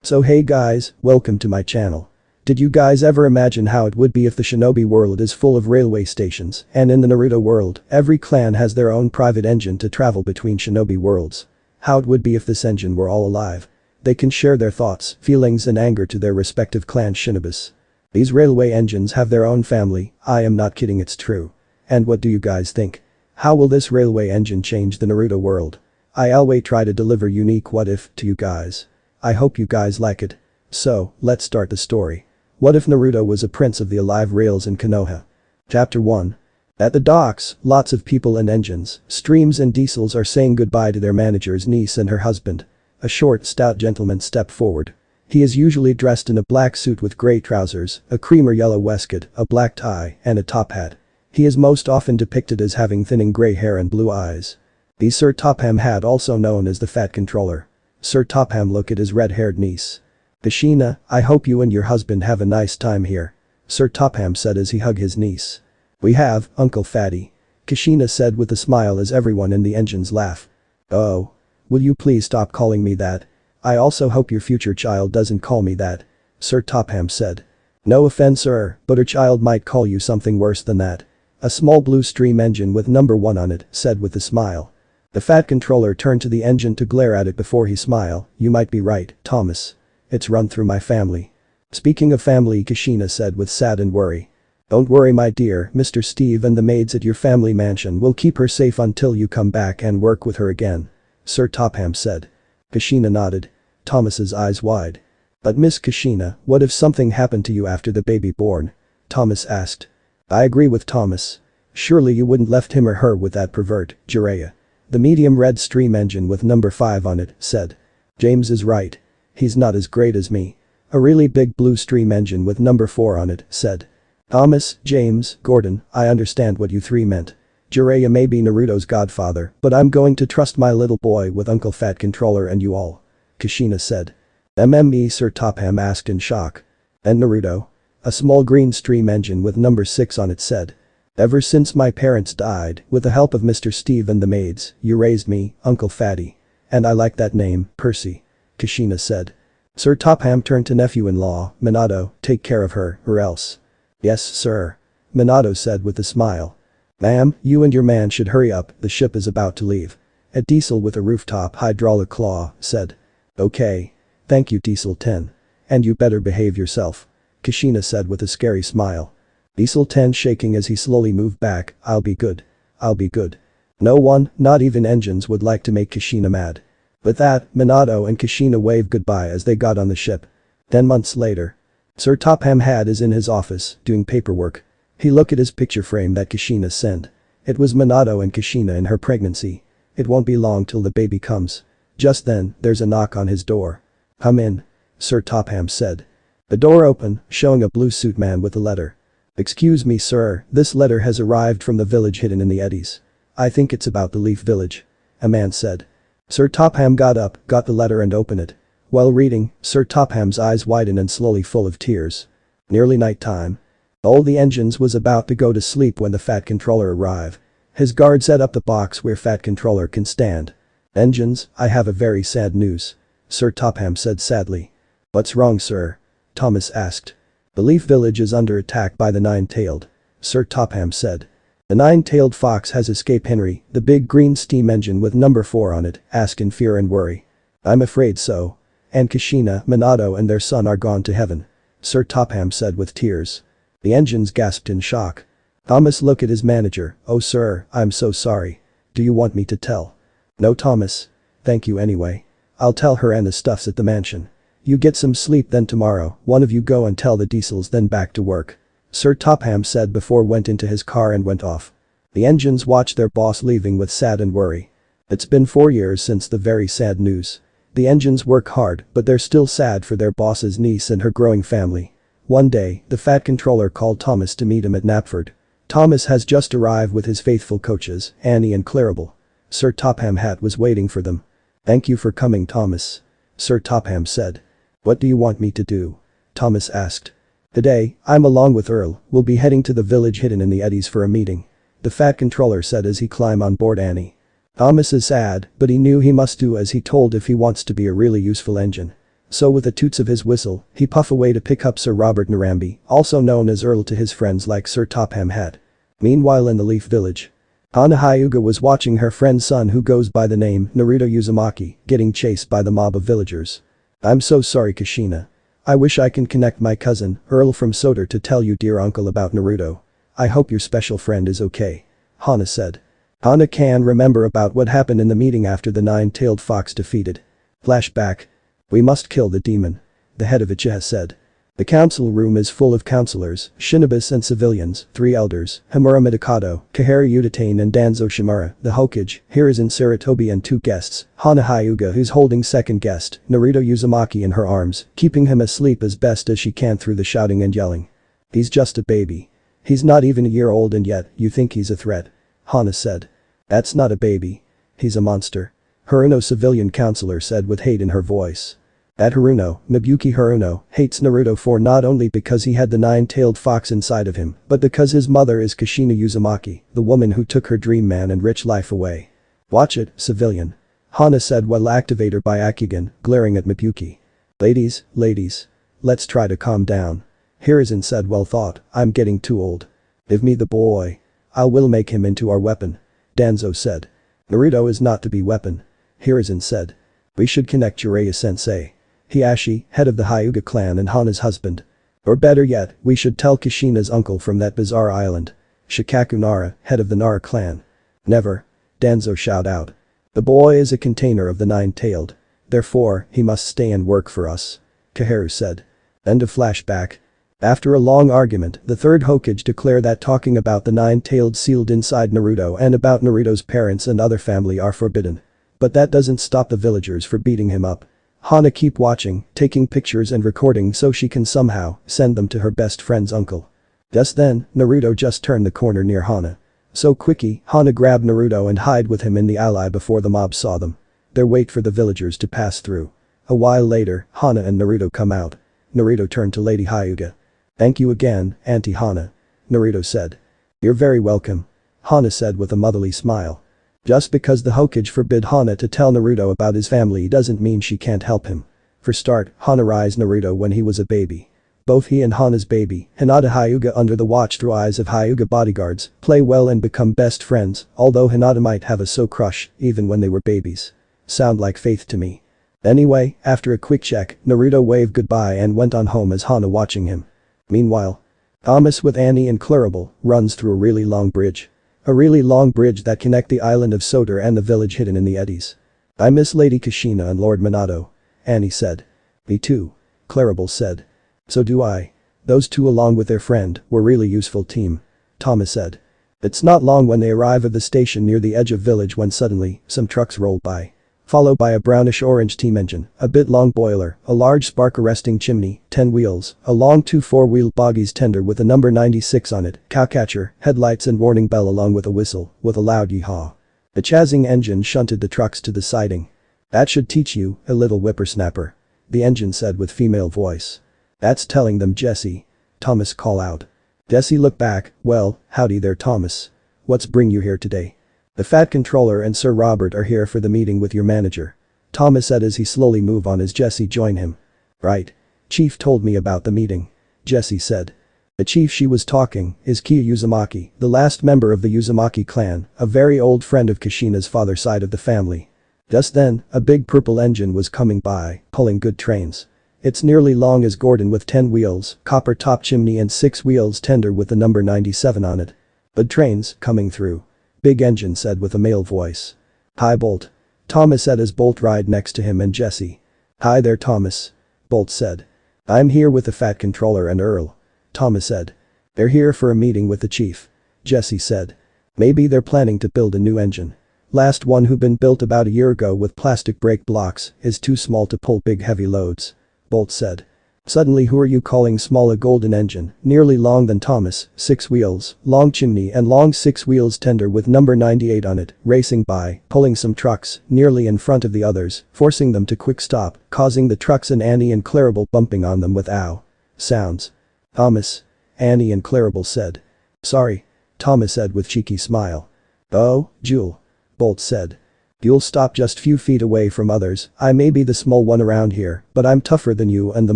So hey guys, welcome to my channel. Did you guys ever imagine how it would be if the Shinobi world is full of railway stations and in the Naruto world, every clan has their own private engine to travel between Shinobi worlds? How it would be if this engine were all alive. They can share their thoughts, feelings and anger to their respective clan shinobis. These railway engines have their own family, I am not kidding, it's true. And what do you guys think? How will this railway engine change the Naruto world? I always try to deliver unique what if to you guys. I hope you guys like it. So, let's start the story. What if Naruto was a prince of the alive rails in Konoha? Chapter 1. At the docks, lots of people and engines, streams and diesels are saying goodbye to their manager's niece and her husband. A short, stout gentleman stepped forward. He is usually dressed in a black suit with grey trousers, a cream or yellow waistcoat, a black tie, and a top hat. He is most often depicted as having thinning grey hair and blue eyes. The Sir Topham had also known as the Fat Controller. Sir Topham looked at his red-haired niece. Kushina, I hope you and your husband have a nice time here. Sir Topham said as he hugged his niece. We have, Uncle Fatty. Kushina said with a smile as everyone in the engines laughed. Oh. Will you please stop calling me that? I also hope your future child doesn't call me that. Sir Topham said. No offense sir, but her child might call you something worse than that. A small blue stream engine with number 1 on it said with a smile. The Fat Controller turned to the engine to glare at it before he smiled. You might be right, Thomas. It's run through my family. Speaking of family, Kushina said with sad and worry. Don't worry my dear, Mr. Steve and the maids at your family mansion will keep her safe until you come back and work with her again. Sir Topham said. Kushina nodded. Thomas's eyes wide. But Miss Kushina, what if something happened to you after the baby born? Thomas asked. I agree with Thomas. Surely you wouldn't left him or her with that pervert, Jiraiya. The medium red stream engine with number 5 on it said. James is right. He's not as great as me. A really big blue stream engine with number 4 on it said. Thomas, James, Gordon, I understand what you three meant. Jiraiya may be Naruto's godfather, but I'm going to trust my little boy with Uncle Fat Controller and you all. Kushina said. MME Sir Topham asked in shock. And Naruto? A small green stream engine with number 6 on it said. Ever since my parents died, with the help of Mr. Steve and the maids, you raised me, Uncle Fatty. And I like that name, Percy. Kushina said. Sir Topham turned to nephew-in-law, Minato, take care of her, or else. Yes, sir. Minato said with a smile. Ma'am, you and your man should hurry up, the ship is about to leave. A diesel with a rooftop hydraulic claw said. Okay. Thank you Diesel 10. And you better behave yourself. Kushina said with a scary smile. Diesel 10 shaking as he slowly moved back, I'll be good. I'll be good. No one, not even engines would like to make Kushina mad. With that, Minato and Kushina waved goodbye as they got on the ship. 10 months later. Sir Topham is in his office, doing paperwork. He looked at his picture frame that Kushina sent. It was Minato and Kushina in her pregnancy. It won't be long till the baby comes. Just then, there's a knock on his door. Come in. Sir Topham said. The door opened, showing a blue suit man with a letter. Excuse me sir, this letter has arrived from the village hidden in the eddies. I think it's about the Leaf Village. A man said. Sir Topham got up, got the letter and opened it. While reading, Sir Topham's eyes widened and slowly full of tears. Nearly night time. All the engines was about to go to sleep when the Fat Controller arrived. His guard set up the box where Fat Controller can stand. Engines, I have a very sad news. Sir Topham said sadly. What's wrong sir? Thomas asked. The Leaf Village is under attack by the Nine-Tailed. Sir Topham said. The Nine-Tailed Fox has escaped Henry, the big green steam engine with number 4 on it, asked in fear and worry. I'm afraid so. And Kushina, Minato and their son are gone to heaven. Sir Topham said with tears. The engines gasped in shock. Thomas looked at his manager. Oh sir, I'm so sorry. Do you want me to tell? No Thomas. Thank you anyway. I'll tell her and the stuffs at the mansion. You get some sleep then tomorrow, one of you go and tell the diesels then back to work. Sir Topham said before went into his car and went off. The engines watched their boss leaving with sad and worry. It's been 4 years since the very sad news. The engines work hard, but they're still sad for their boss's niece and her growing family. One day, the Fat Controller called Thomas to meet him at Knapford. Thomas has just arrived with his faithful coaches, Annie and Clarabelle. Sir Topham was waiting for them. Thank you for coming Thomas. Sir Topham said. What do you want me to do? Thomas asked. Today, I'm along with Earl, we'll be heading to the village hidden in the eddies for a meeting. The Fat Controller said as he climbed on board Annie. Thomas is sad, but he knew he must do as he told if he wants to be a really useful engine. So with the toots of his whistle, he puff away to pick up Sir Robert Narambi, also known as Earl to his friends like Sir Topham Hatt. Meanwhile in the Leaf Village. Hana Hyuga was watching her friend's son who goes by the name Naruto Uzumaki getting chased by the mob of villagers. I'm so sorry Kushina. I wish I can connect my cousin, Earl from Soder to tell you dear uncle about Naruto. I hope your special friend is okay. Hana said. Hana can remember about what happened in the meeting after the nine-tailed fox defeated. Flashback. We must kill the demon. The head of Ichiha said. The council room is full of councillors, shinobis and civilians, 3 elders, Himura Midokado, Kaharu Utatane and Danzo Shimura, the Hokage, Hiruzen Sarutobi and 2 guests, Hana Hyuga who's holding second guest, Naruto Uzumaki in her arms, keeping him asleep as best as she can through the shouting and yelling. He's just a baby. He's not even a year old and yet, you think he's a threat. Hana said. That's not a baby. He's a monster. Haruno civilian councillor said with hate in her voice. At Haruno, Nobuki Haruno hates Naruto for not only because he had the nine-tailed fox inside of him, but because his mother is Kushina Uzumaki, the woman who took her dream man and rich life away. Watch it, civilian. Hana said while activator by Akigan, glaring at Nobuki. Ladies, let's try to calm down. Hiruzen said well thought, I'm getting too old. Give me the boy. I will make him into our weapon. Danzo said. Naruto is not to be weapon. Hiruzen said. We should connect Jiraiya-sensei. Hiashi, head of the Hyuga clan and Hana's husband. Or better yet, we should tell Kushina's uncle from that bizarre island. Shikaku Nara, head of the Nara clan. Never. Danzo shout out. The boy is a container of the nine-tailed. Therefore, he must stay and work for us. Kaharu said. End of flashback. After a long argument, the third Hokage declare that talking about the nine-tailed sealed inside Naruto and about Naruto's parents and other family are forbidden. But that doesn't stop the villagers from beating him up. Hana keep watching, taking pictures and recording so she can somehow send them to her best friend's uncle. Just then, Naruto just turned the corner near Hana. So quickly, Hana grabbed Naruto and hide with him in the alley before the mob saw them. They wait for the villagers to pass through. A while later, Hana and Naruto come out. Naruto turned to Lady Hyuga. Thank you again, Auntie Hana. Naruto said. You're very welcome. Hana said with a motherly smile. Just because the Hokage forbid Hana to tell Naruto about his family doesn't mean she can't help him. For start, Hana raised Naruto when he was a baby. Both he and Hana's baby, Hinata Hyuga under the watch through eyes of Hyuga bodyguards, play well and become best friends, although Hinata might have a so crush, even when they were babies. Sound like faith to me. Anyway, after a quick check, Naruto waved goodbye and went on home as Hana watching him. Meanwhile, Thomas with Annie and Clarabelle runs through a really long bridge. A really long bridge that connect the island of Soder and the village hidden in the eddies. I miss Lady Kushina and Lord Minato. Annie said. Me too. Clarabelle said. So do I. Those two along with their friend were really useful team. Thomas said. It's not long when they arrive at the station near the edge of village when suddenly, some trucks roll by. Followed by a brownish-orange steam engine, a bit long boiler, a large spark-arresting chimney, 10 wheels, a long 2 four-wheeled bogies tender with a number 96 on it, cowcatcher, headlights and warning bell along with a whistle, with a loud yee-haw. The chazzing engine shunted the trucks to the siding. That should teach you, a little whippersnapper. The engine said with female voice. That's telling them Jesse. Thomas call out. Jesse looked back, well, howdy there Thomas. What's bring you here today? The fat controller and Sir Robert are here for the meeting with your manager. Thomas said as he slowly move on as Jesse joined him. Right. Chief told me about the meeting. Jesse said. The chief she was talking is Kiya Uzumaki, the last member of the Uzumaki clan, a very old friend of Kushina's father's side of the family. Just then, a big purple engine was coming by, pulling good trains. It's nearly long as Gordon with 10 wheels, copper top chimney and 6 wheels tender with the number 97 on it. But trains, coming through. Big engine said with a male voice. Hi Bolt. Thomas said as Bolt ride next to him and Jesse. Hi there Thomas. Bolt said. I'm here with the fat controller and Earl. Thomas said. They're here for a meeting with the chief. Jesse said. Maybe they're planning to build a new engine. Last one who been built about a year ago with plastic brake blocks is too small to pull big heavy loads. Bolt said. Suddenly who are you calling small a golden engine, nearly long than Thomas, 6 wheels, long chimney and long 6 wheels tender with number 98 on it, racing by, pulling some trucks, nearly in front of the others, forcing them to quick stop, causing the trucks and Annie and Clarabelle bumping on them with ow sounds. Thomas. Annie and Clarabelle said. Sorry. Thomas said with cheeky smile. Oh, Jewel. Bolt said. You'll stop just few feet away from others. I may be the small one around here, but I'm tougher than you and the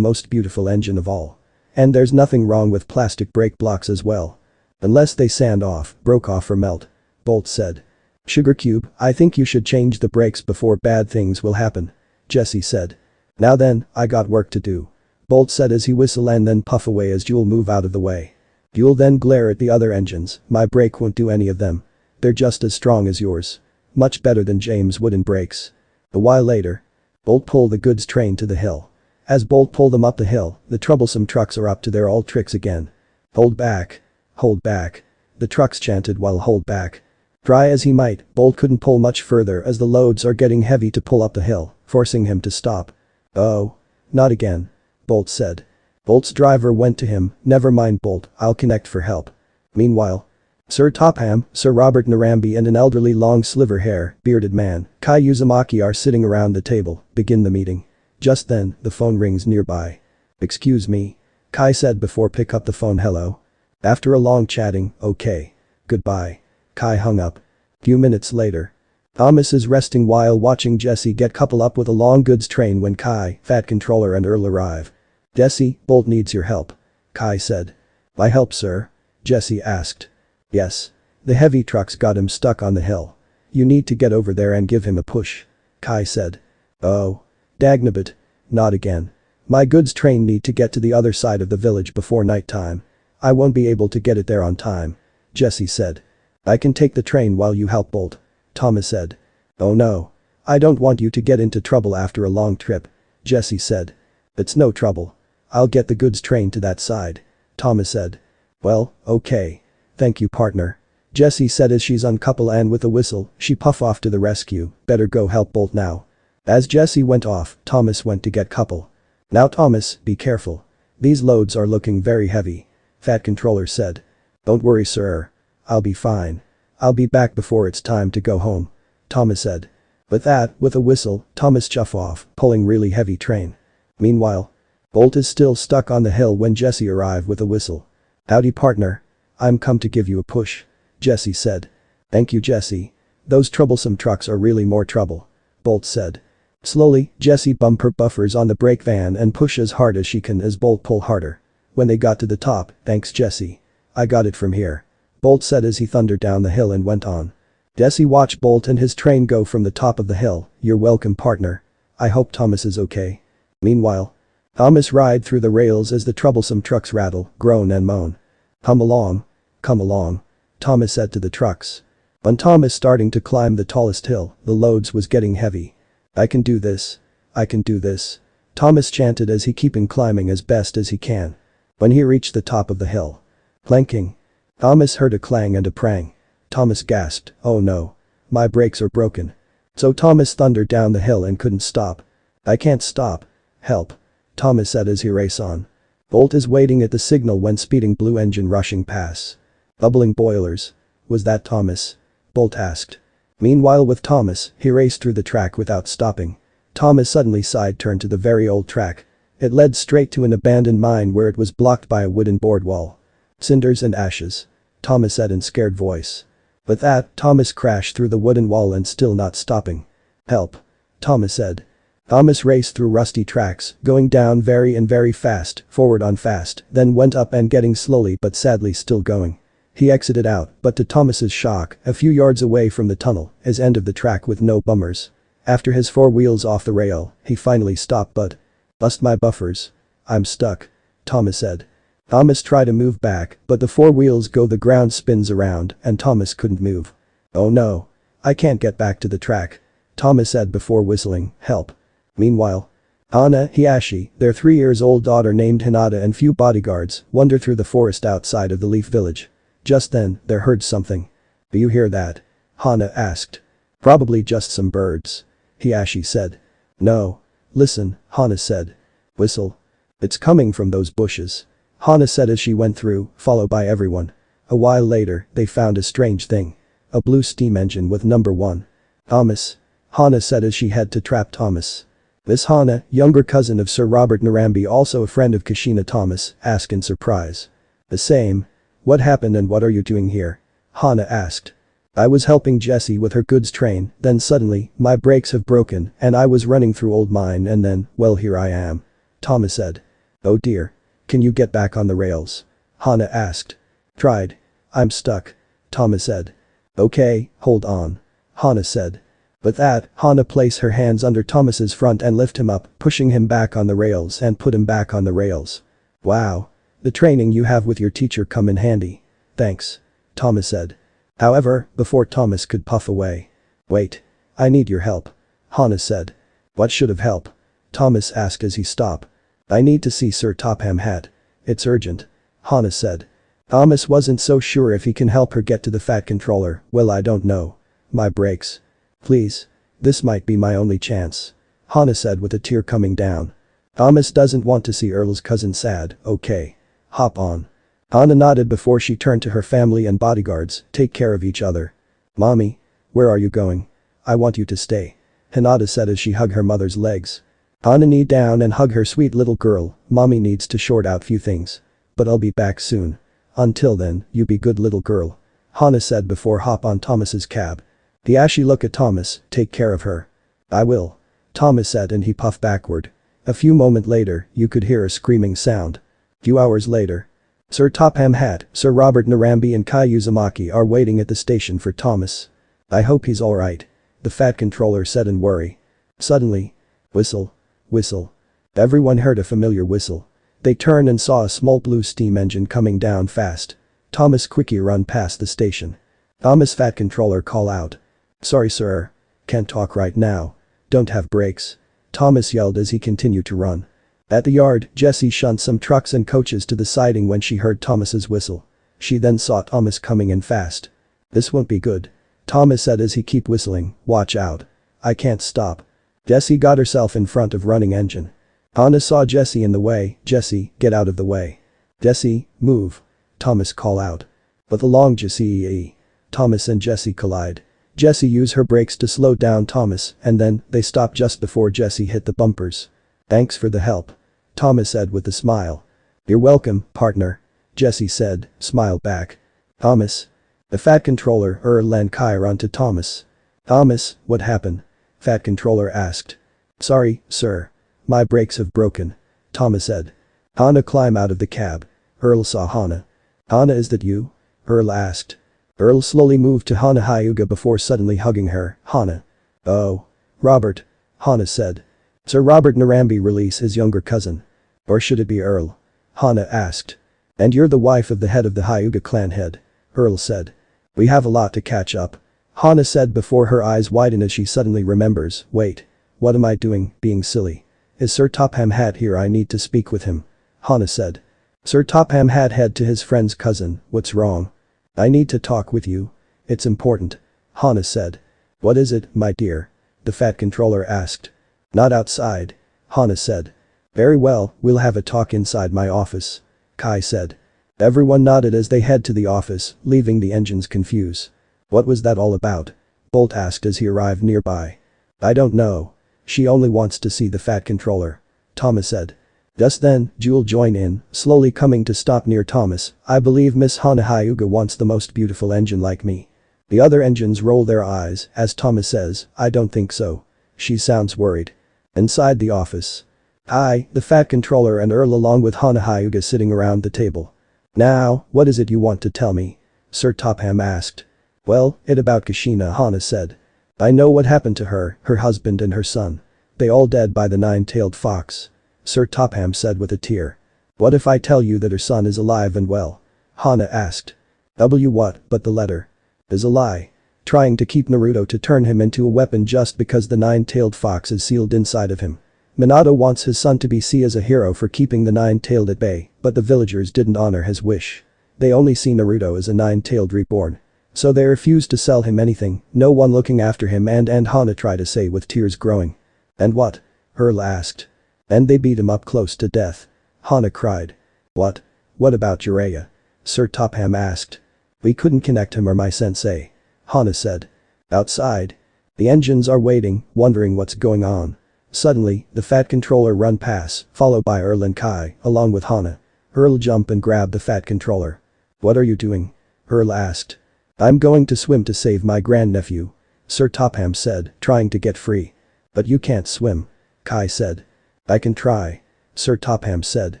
most beautiful engine of all. And there's nothing wrong with plastic brake blocks as well. Unless they sand off, broke off or melt. Bolt said. Sugar Cube, I think you should change the brakes before bad things will happen. Jesse said. Now then, I got work to do. Bolt said as he whistle and then puff away as you'll move out of the way. You'll then glare at the other engines. My brake won't do any of them. They're just as strong as yours. Much better than James' wooden brakes. A while later. Bolt pulled the goods train to the hill. As Bolt pulled them up the hill, the troublesome trucks are up to their old tricks again. Hold back. Hold back. The trucks chanted while hold back. Try as he might, Bolt couldn't pull much further as the loads are getting heavy to pull up the hill, forcing him to stop. Oh. Not again. Bolt said. Bolt's driver went to him, never mind Bolt, I'll connect for help. Meanwhile. Sir Topham, Sir Robert Narambi and an elderly long sliver hair, bearded man, Kai Uzumaki are sitting around the table, begin the meeting. Just then, the phone rings nearby. Excuse me. Kai said before pick up the phone hello. After a long chatting, okay. Goodbye. Kai hung up. Few minutes later. Thomas is resting while watching Jesse get couple up with a long goods train when Kai, Fat Controller and Earl arrive. Jesse, Bolt needs your help. Kai said. My help sir? Jesse asked. Yes. The heavy trucks got him stuck on the hill. You need to get over there and give him a push. Kai said. Oh. Dagnabbit. Not again. My goods train need to get to the other side of the village before night time. I won't be able to get it there on time. Jesse said. I can take the train while you help Bolt. Thomas said. Oh no. I don't want you to get into trouble after a long trip. Jesse said. It's no trouble. I'll get the goods train to that side. Thomas said. Well, okay. Thank you partner. Jesse said as she's uncouple and with a whistle, she puff off to the rescue, better go help Bolt now. As Jesse went off, Thomas went to get couple. Now Thomas, be careful. These loads are looking very heavy. Fat Controller said. Don't worry sir. I'll be fine. I'll be back before it's time to go home. Thomas said. With that, with a whistle, Thomas chuff off, pulling really heavy train. Meanwhile. Bolt is still stuck on the hill when Jesse arrived with a whistle. Howdy partner. I'm come to give you a push. Jesse said. Thank you Jesse. Those troublesome trucks are really more trouble. Bolt said. Slowly, Jesse bumper buffers on the brake van and push as hard as she can as Bolt pull harder. When they got to the top, thanks Jesse. I got it from here. Bolt said as he thundered down the hill and went on. Jesse watched Bolt and his train go from the top of the hill. You're welcome partner. I hope Thomas is okay. Meanwhile. Thomas ride through the rails as the troublesome trucks rattle, groan and moan. Come along. Come along. Thomas said to the trucks. When Thomas starting to climb the tallest hill, the loads was getting heavy. I can do this. I can do this. Thomas chanted as he keeping climbing as best as he can. When he reached the top of the hill. Clanking. Thomas heard a clang and a prang. Thomas gasped, oh no. My brakes are broken. So Thomas thundered down the hill and couldn't stop. I can't stop. Help. Thomas said as he race on. Bolt is waiting at the signal when speeding blue engine rushing past. Bubbling boilers. Was that Thomas? Bolt asked. Meanwhile with Thomas, he raced through the track without stopping. Thomas suddenly side-turned to the very old track. It led straight to an abandoned mine where it was blocked by a wooden board wall. Cinders and ashes. Thomas said in scared voice. With that, Thomas crashed through the wooden wall and still not stopping. Help. Thomas said. Thomas raced through rusty tracks, going down very fast, forward on fast, then went up and getting slowly but sadly still going. He exited out, but to Thomas's shock, a few yards away from the tunnel, his end of the track with no bummers. After his four wheels off the rail, he finally stopped but. Bust my buffers. I'm stuck. Thomas said. Thomas tried to move back, but the four wheels go the ground spins around and Thomas couldn't move. Oh no. I can't get back to the track. Thomas said before whistling, help. Meanwhile. Hana, Hiyashi, their 3-year-old daughter named Hinata and few bodyguards wander through the forest outside of the Leaf Village. Just then, they heard something. Do you hear that? Hana asked. Probably just some birds. Hiyashi said. No. Listen, Hana said. Whistle. It's coming from those bushes. Hana said as she went through, followed by everyone. A while later, they found a strange thing. A blue steam engine with number 1. Thomas. Hana said as she had to trap Thomas. Miss Hana, younger cousin of Sir Robert Narambi, also a friend of Kashina Thomas, asked in surprise. The same. What happened and what are you doing here? Hana asked. I was helping Jessie with her goods train, then suddenly, my brakes have broken and I was running through old mine and then, well here I am. Thomas said. Oh dear. Can you get back on the rails? Hana asked. Tried. I'm stuck. Thomas said. Okay, hold on. Hana said. With that, Hana placed her hands under Thomas's front and lift him up, pushing him back on the rails and put him back on the rails. Wow. The training you have with your teacher come in handy. Thanks. Thomas said. However, before Thomas could puff away. Wait. I need your help. Hana said. What should have help? Thomas asked as he stopped. I need to see Sir Topham Hatt. It's urgent. Hana said. Thomas wasn't so sure if he can help her get to the Fat Controller. Well, I don't know. My brakes. Please. This might be my only chance. Hana said with a tear coming down. Thomas doesn't want to see Earl's cousin sad, okay. Hop on. Hana nodded before she turned to her family and bodyguards, take care of each other. Mommy. Where are you going? I want you to stay. Hinata said as she hugged her mother's legs. Hana kneed down and hugged her sweet little girl. Mommy needs to sort out few things. But I'll be back soon. Until then, you be good little girl. Hana said before hop on Thomas's cab. The ashy look at Thomas, take care of her. I will. Thomas said and he puffed backward. A few moments later, you could hear a screaming sound. Few hours later. Sir Topham Hatt, Sir Robert Narambi and Kai Uzumaki are waiting at the station for Thomas. I hope he's alright. The Fat Controller said in worry. Suddenly. Whistle. Whistle. Everyone heard a familiar whistle. They turned and saw a small blue steam engine coming down fast. Thomas quickly run past the station. Thomas Fat Controller call out. Sorry sir. Can't talk right now. Don't have brakes. Thomas yelled as he continued to run. At the yard, Jessie shunned some trucks and coaches to the siding when she heard Thomas's whistle. She then saw Thomas coming in fast. This won't be good. Thomas said as he kept whistling, watch out. I can't stop. Jessie got herself in front of running engine. Hana saw Jessie in the way. Jessie, get out of the way. Jessie, move. Thomas call out. But along Jessie. Thomas and Jessie collide. Jessie used her brakes to slow down Thomas and then they stopped just before Jessie hit the bumpers. Thanks for the help. Thomas said with a smile. You're welcome, partner. Jessie said, smile back. Thomas. The Fat Controller Earl and Kai ran to Thomas. Thomas, what happened? Fat Controller asked. Sorry, sir. My brakes have broken. Thomas said. Hana climbed out of the cab. Earl saw Hana. Hana, is that you? Earl asked. Earl slowly moved to Hana Hyuga before suddenly hugging her. Hana. Oh. Robert. Hana said. Sir Robert Narambi release his younger cousin. Or should it be Earl? Hana asked. And you're the wife of the head of the Hyuga clan head. Earl said. We have a lot to catch up. Hana said before her eyes widen as she suddenly remembers, wait. What am I doing, being silly? Is Sir Topham Hatt here? I need to speak with him. Hana said. Sir Topham Hatt head to his friend's cousin, what's wrong? I need to talk with you. It's important. Hana said. What is it, my dear? The Fat Controller asked. Not outside. Hana said. Very well, we'll have a talk inside my office. Kai said. Everyone nodded as they head to the office, leaving the engines confused. What was that all about? Bolt asked as he arrived nearby. I don't know. She only wants to see the Fat Controller. Thomas said. Just then, Jewel joined in, slowly coming to stop near Thomas. I believe Miss Hana Hyuga wants the most beautiful engine like me. The other engines roll their eyes as Thomas says, I don't think so. She sounds worried. Inside the office. I, the Fat Controller and Earl along with Hana Hyuga sitting around the table. Now, what is it you want to tell me? Sir Topham asked. Well, it about Kushina, Hana said. I know what happened to her husband and her son. They all dead by the nine-tailed fox. Sir Topham said with a tear. What if I tell you that her son is alive and well? Hana asked. What, but the letter. Is a lie. Trying to keep Naruto to turn him into a weapon just because the nine-tailed fox is sealed inside of him. Minato wants his son to be seen as a hero for keeping the nine-tailed at bay, but the villagers didn't honor his wish. They only see Naruto as a nine-tailed reborn. So they refused to sell him anything, no one looking after him and Hana tried to say with tears growing. And what? Earl asked. And they beat him up close to death. Hana cried. What? What about Jiraiya? Sir Topham asked. We couldn't connect him or my sensei. Hana said. Outside. The engines are waiting, wondering what's going on. Suddenly, the Fat Controller run past, followed by Earl and Kai, along with Hana. Earl jumped and grabbed the Fat Controller. What are you doing? Earl asked. I'm going to swim to save my grandnephew. Sir Topham said, trying to get free. But you can't swim. Kai said. I can try. Sir Topham said.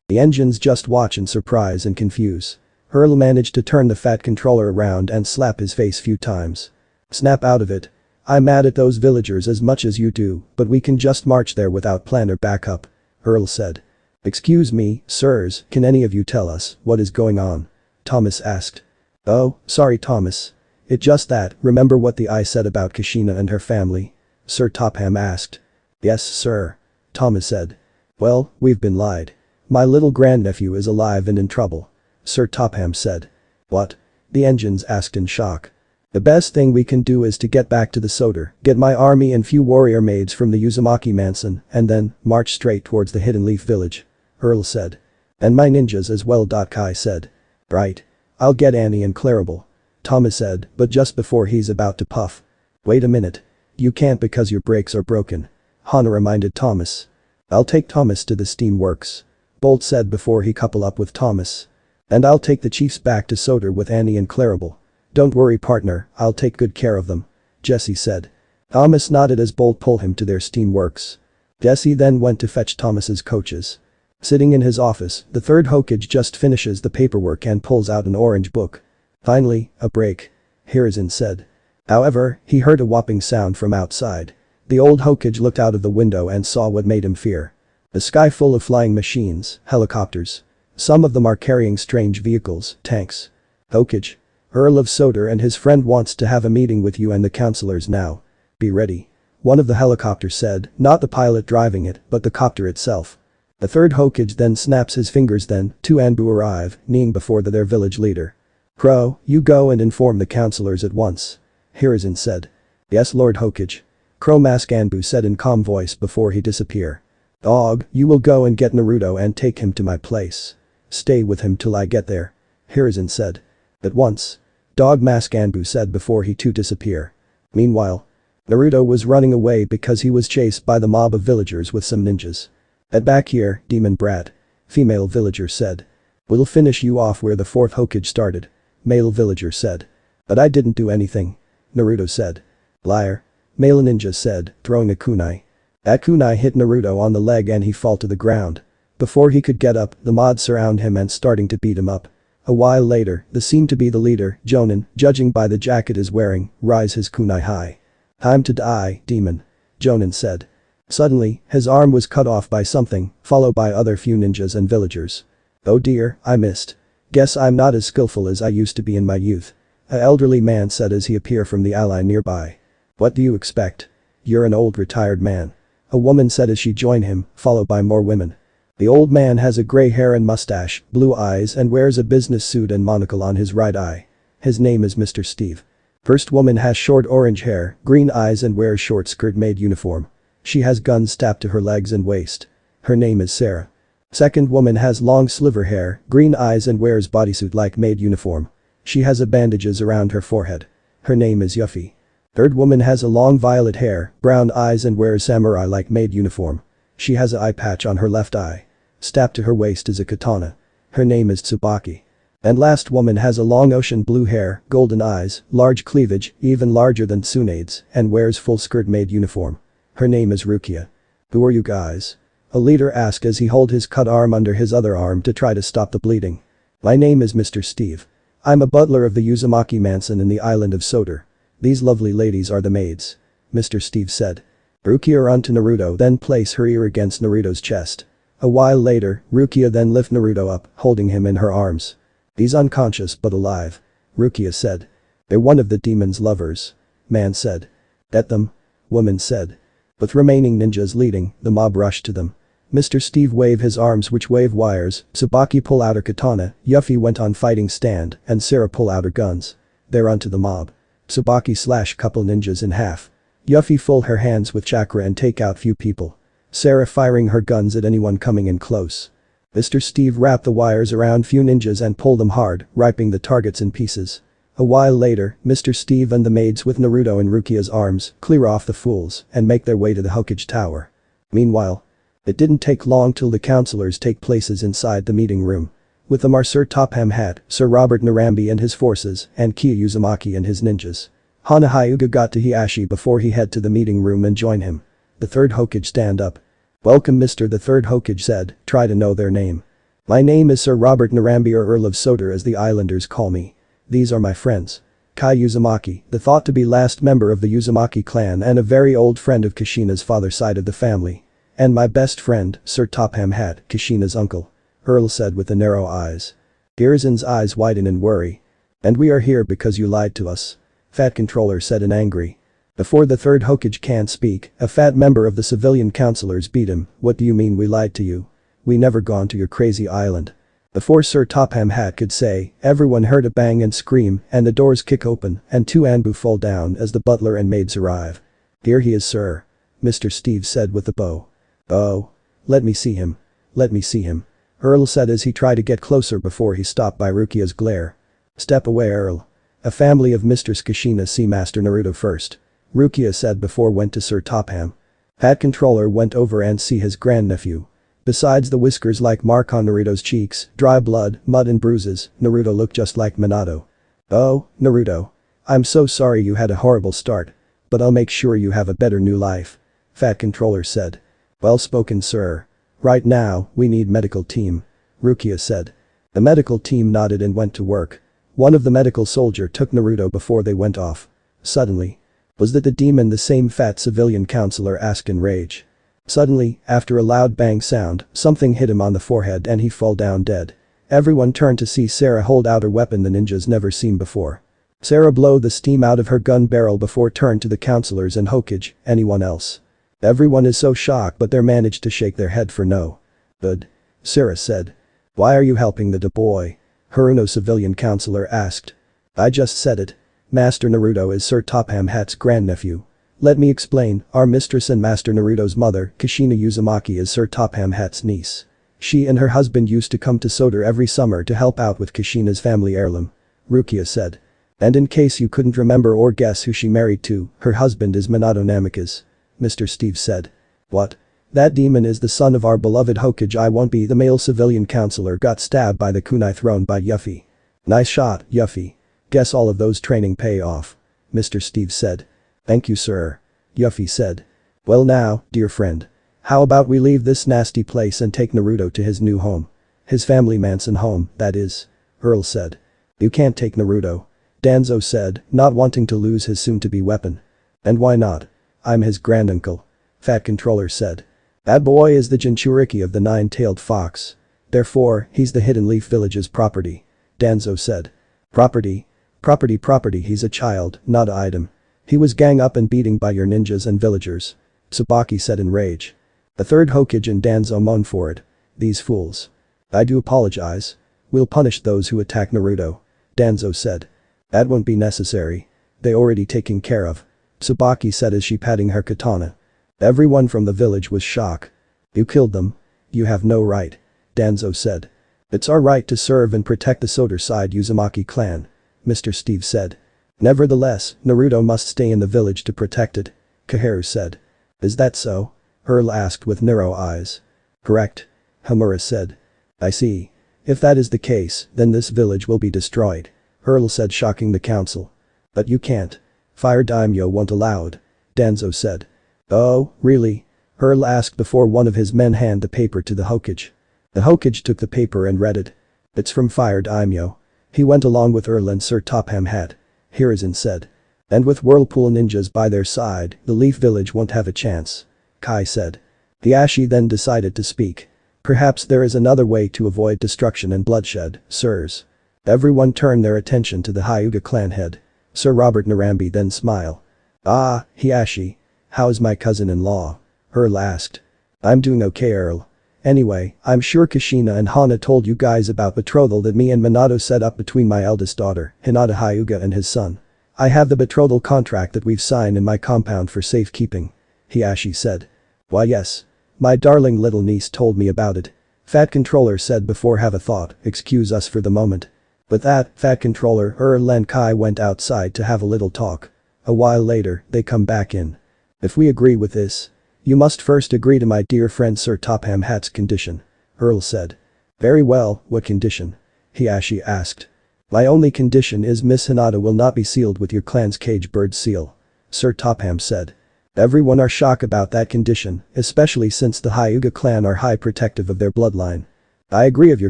The engines just watch in surprise and confuse. Earl managed to turn the fat controller around and slap his face few times. Snap out of it. I'm mad at those villagers as much as you do, but we can just march there without plan or backup. Earl said. Excuse me, sirs, can any of you tell us what is going on? Thomas asked. Oh, sorry Thomas. It just that, remember what the eye said about Kashina and her family? Sir Topham asked. Yes, sir. Thomas said. Well, we've been lied. My little grandnephew is alive and in trouble. Sir Topham said. What? The engines asked in shock. The best thing we can do is to get back to the Soder, get my army and few warrior maids from the Uzumaki mansion, and then march straight towards the Hidden Leaf village. Earl said. And my ninjas as well. Kai said. Right. I'll get Annie and Clarabelle. Thomas said, but just before he's about to puff. Wait a minute. You can't because your brakes are broken. Hana reminded Thomas. I'll take Thomas to the steamworks. Bolt said before he coupled up with Thomas. And I'll take the chiefs back to Soder with Annie and Clarabelle. Don't worry partner, I'll take good care of them. Jesse said. Thomas nodded as Bolt pulled him to their steamworks. Jesse then went to fetch Thomas's coaches. Sitting in his office, the third Hokage just finishes the paperwork and pulls out an orange book. Finally, a break. Hiruzen said. However, he heard a whopping sound from outside. The old Hokage looked out of the window and saw what made him fear. A sky full of flying machines, helicopters. Some of them are carrying strange vehicles, tanks. Hokage. Earl of Soder and his friend wants to have a meeting with you and the councillors now. Be ready. One of the helicopters said, not the pilot driving it, but the copter itself. The third Hokage then snaps his fingers then, two Anbu arrive, kneeling before their village leader. Crow, you go and inform the councillors at once. Hiruzen said. Yes Lord Hokage. Crow Mask Anbu said in calm voice before he disappear. Dog, you will go and get Naruto and take him to my place. Stay with him till I get there. Hiruzen said. At once. Dog Mask Anbu said before he too disappear. Meanwhile. Naruto was running away because he was chased by the mob of villagers with some ninjas. At back here, demon brat. Female villager said. We'll finish you off where the fourth Hokage started. Male villager said. But I didn't do anything. Naruto said. Liar. Male ninja said, throwing a kunai. That kunai hit Naruto on the leg and he fall to the ground. Before he could get up, the mods surround him and starting to beat him up. A while later, the seemed to be the leader, Jonin, judging by the jacket is wearing, rise his kunai high. Time to die, demon. Jonin said. Suddenly, his arm was cut off by something, followed by other few ninjas and villagers. Oh dear, I missed. Guess I'm not as skillful as I used to be in my youth. An elderly man said as he appeared from the alley nearby. What do you expect? You're an old retired man. A woman said as she joined him, followed by more women. The old man has a gray hair and mustache, blue eyes and wears a business suit and monocle on his right eye. His name is Mr. Steve. First woman has short orange hair, green eyes and wears short skirt maid uniform. She has guns strapped to her legs and waist. Her name is Sarah. Second woman has long sliver hair, green eyes and wears bodysuit like maid uniform. She has a bandages around her forehead. Her name is Yuffie. Third woman has a long violet hair, brown eyes and wears samurai like maid uniform. She has an eye patch on her left eye. Strapped to her waist is a katana. Her name is Tsubaki. And last woman has a long ocean blue hair, golden eyes, large cleavage, even larger than Tsunade's, and wears full skirt maid uniform. Her name is Rukia. Who are you guys? A leader asked as he held his cut arm under his other arm to try to stop the bleeding. My name is Mr. Steve. I'm a butler of the Uzumaki mansion in the island of Soder. These lovely ladies are the maids. Mr. Steve said. Rukia run to Naruto then place her ear against Naruto's chest. A while later, Rukia then lift Naruto up, holding him in her arms. He's unconscious but alive. Rukia said. They're one of the demon's lovers. Man said. Get them. Woman said. With remaining ninjas leading, the mob rushed to them. Mr. Steve waved his arms which wave wires, Tsubaki pull out her katana, Yuffie went on fighting stand, and Sarah pull out her guns. They're onto the mob. Tsubaki slash couple ninjas in half. Yuffie full her hands with chakra and take out few people. Sarah firing her guns at anyone coming in close. Mr. Steve wrapped the wires around few ninjas and pulled them hard, ripping the targets in pieces. A while later, Mr. Steve and the maids with Naruto in Rukia's arms clear off the fools and make their way to the Hokage Tower. Meanwhile, it didn't take long till the councillors take places inside the meeting room. With them are Sir Topham Hatt, Sir Robert Narambi and his forces, and Kia Uzumaki and his ninjas. Hana Hyuga got to Hiashi before he head to the meeting room and join him. The third Hokage stand up. "Welcome Mr. The third Hokage said, try to know their name. "My name is Sir Robert Narambi or Earl of Soder as the islanders call me. These are my friends. Kai Uzumaki, the thought to be last member of the Uzumaki clan and a very old friend of Kushina's father side of the family. And my best friend, Sir Topham Hatt, Kushina's uncle," Earl said with the narrow eyes. Hiruzen's eyes widen in worry. "And we are here because you lied to us," Fat Controller said in angry. Before the third Hokage can speak, a fat member of the civilian councillors beat him. "What do you mean we lied to you? We never gone to your crazy island." Before Sir Topham Hatt could say, everyone heard a bang and scream and the doors kick open and two Anbu fall down as the butler and maids arrive. "Here he is sir," Mr. Steve said with a bow. "Oh. Let me see him. Let me see him," Earl said as he tried to get closer before he stopped by Rukia's glare. "Step away Earl. A family of Mistress Kushina see Master Naruto first," Rukia said before went to Sir Topham. Fat Controller went over and see his grandnephew. Besides the whiskers like mark on Naruto's cheeks, dry blood, mud and bruises, Naruto looked just like Minato. "Oh, Naruto. I'm so sorry you had a horrible start. But I'll make sure you have a better new life," Fat Controller said. "Well spoken sir. Right now, we need medical team," Rukia said. The medical team nodded and went to work. One of the medical soldier took Naruto before they went off. Suddenly. "Was that the demon?" the same fat civilian counselor asked in rage. Suddenly, after a loud bang sound, something hit him on the forehead and he fell down dead. Everyone turned to see Sarah hold out a weapon the ninjas never seen before. Sarah blew the steam out of her gun barrel before turned to the counselors and Hokage, "Anyone else?" Everyone is so shocked but they managed to shake their head for no. "Good," Sarah said. "Why are you helping the boy?" Haruno civilian counselor asked. "I just said it. Master Naruto is Sir Topham Hatt's grandnephew. Let me explain, our mistress and Master Naruto's mother, Kushina Uzumaki is Sir Topham Hatt's niece. She and her husband used to come to Soder every summer to help out with Kushina's family heirloom," Rukia said. "And in case you couldn't remember or guess who she married to, her husband is Minato Namikaze," Mr. Steve said. "What? That demon is the son of our beloved Hokage I won't be." The male civilian counselor got stabbed by the kunai thrown by Yuffie. "Nice shot, Yuffie. Guess all of those training pay off," Mr. Steve said. "Thank you sir," Yuffie said. "Well now, dear friend. How about we leave this nasty place and take Naruto to his new home? His family mansion home, that is," Earl said. "You can't take Naruto," Danzo said, not wanting to lose his soon-to-be weapon. "And why not? I'm his granduncle," Fat Controller said. "That boy is the Jinchuriki of the nine-tailed fox. Therefore, he's the Hidden Leaf Village's property," Danzo said. "Property? Property, he's a child, not an item. He was gang up and beating by your ninjas and villagers," Tsubaki said in rage. The third Hokage and Danzo moaned for it. "These fools. I do apologize. We'll punish those who attack Naruto," Danzo said. "That won't be necessary. They already taken care of," Tsubaki said as she patting her katana. Everyone from the village was shocked. "You killed them. You have no right," Danzo said. "It's our right to serve and protect the Soder side Uzumaki clan," Mr. Steve said. "Nevertheless, Naruto must stay in the village to protect it," Kaheru said. "Is that so?" Earl asked with narrow eyes. "Correct," Hamura said. "I see. If that is the case, then this village will be destroyed," Earl said, shocking the council. "But you can't. Fire Daimyo won't allow it," Danzo said. "Oh, really?" Earl asked before one of his men handed the paper to the Hokage. The Hokage took the paper and read it. "It's from Fire Daimyo." He went along with Earl and Sir Topham Hatt, Hiruzen said. "And with Whirlpool ninjas by their side, the Leaf Village won't have a chance," Kai said. The Ashi then decided to speak. "Perhaps there is another way to avoid destruction and bloodshed, sirs." Everyone turned their attention to the Hyuga clan head. Sir Robert Narambi then smiled. "Ah, Hiashi. How is my cousin-in-law?" Earl asked. "I'm doing okay Earl. Anyway, I'm sure Kushina and Hana told you guys about betrothal that me and Minato set up between my eldest daughter, Hinata Hyuga and his son. I have the betrothal contract that we've signed in my compound for safekeeping," Hiashi said. "Why yes. My darling little niece told me about it," Fat Controller said before have a thought, "Excuse us for the moment." With that, Fat Controller, Earl and Kai went outside to have a little talk. A while later, they come back in. "If we agree with this, you must first agree to my dear friend Sir Topham Hatt's condition," Earl said. Very well, what condition? Hiashi asked. My only condition is Miss Hinata will not be sealed with your clan's cage bird seal. Sir Topham said. Everyone are shocked about that condition, especially since the Hyuga clan are high protective of their bloodline. I agree of your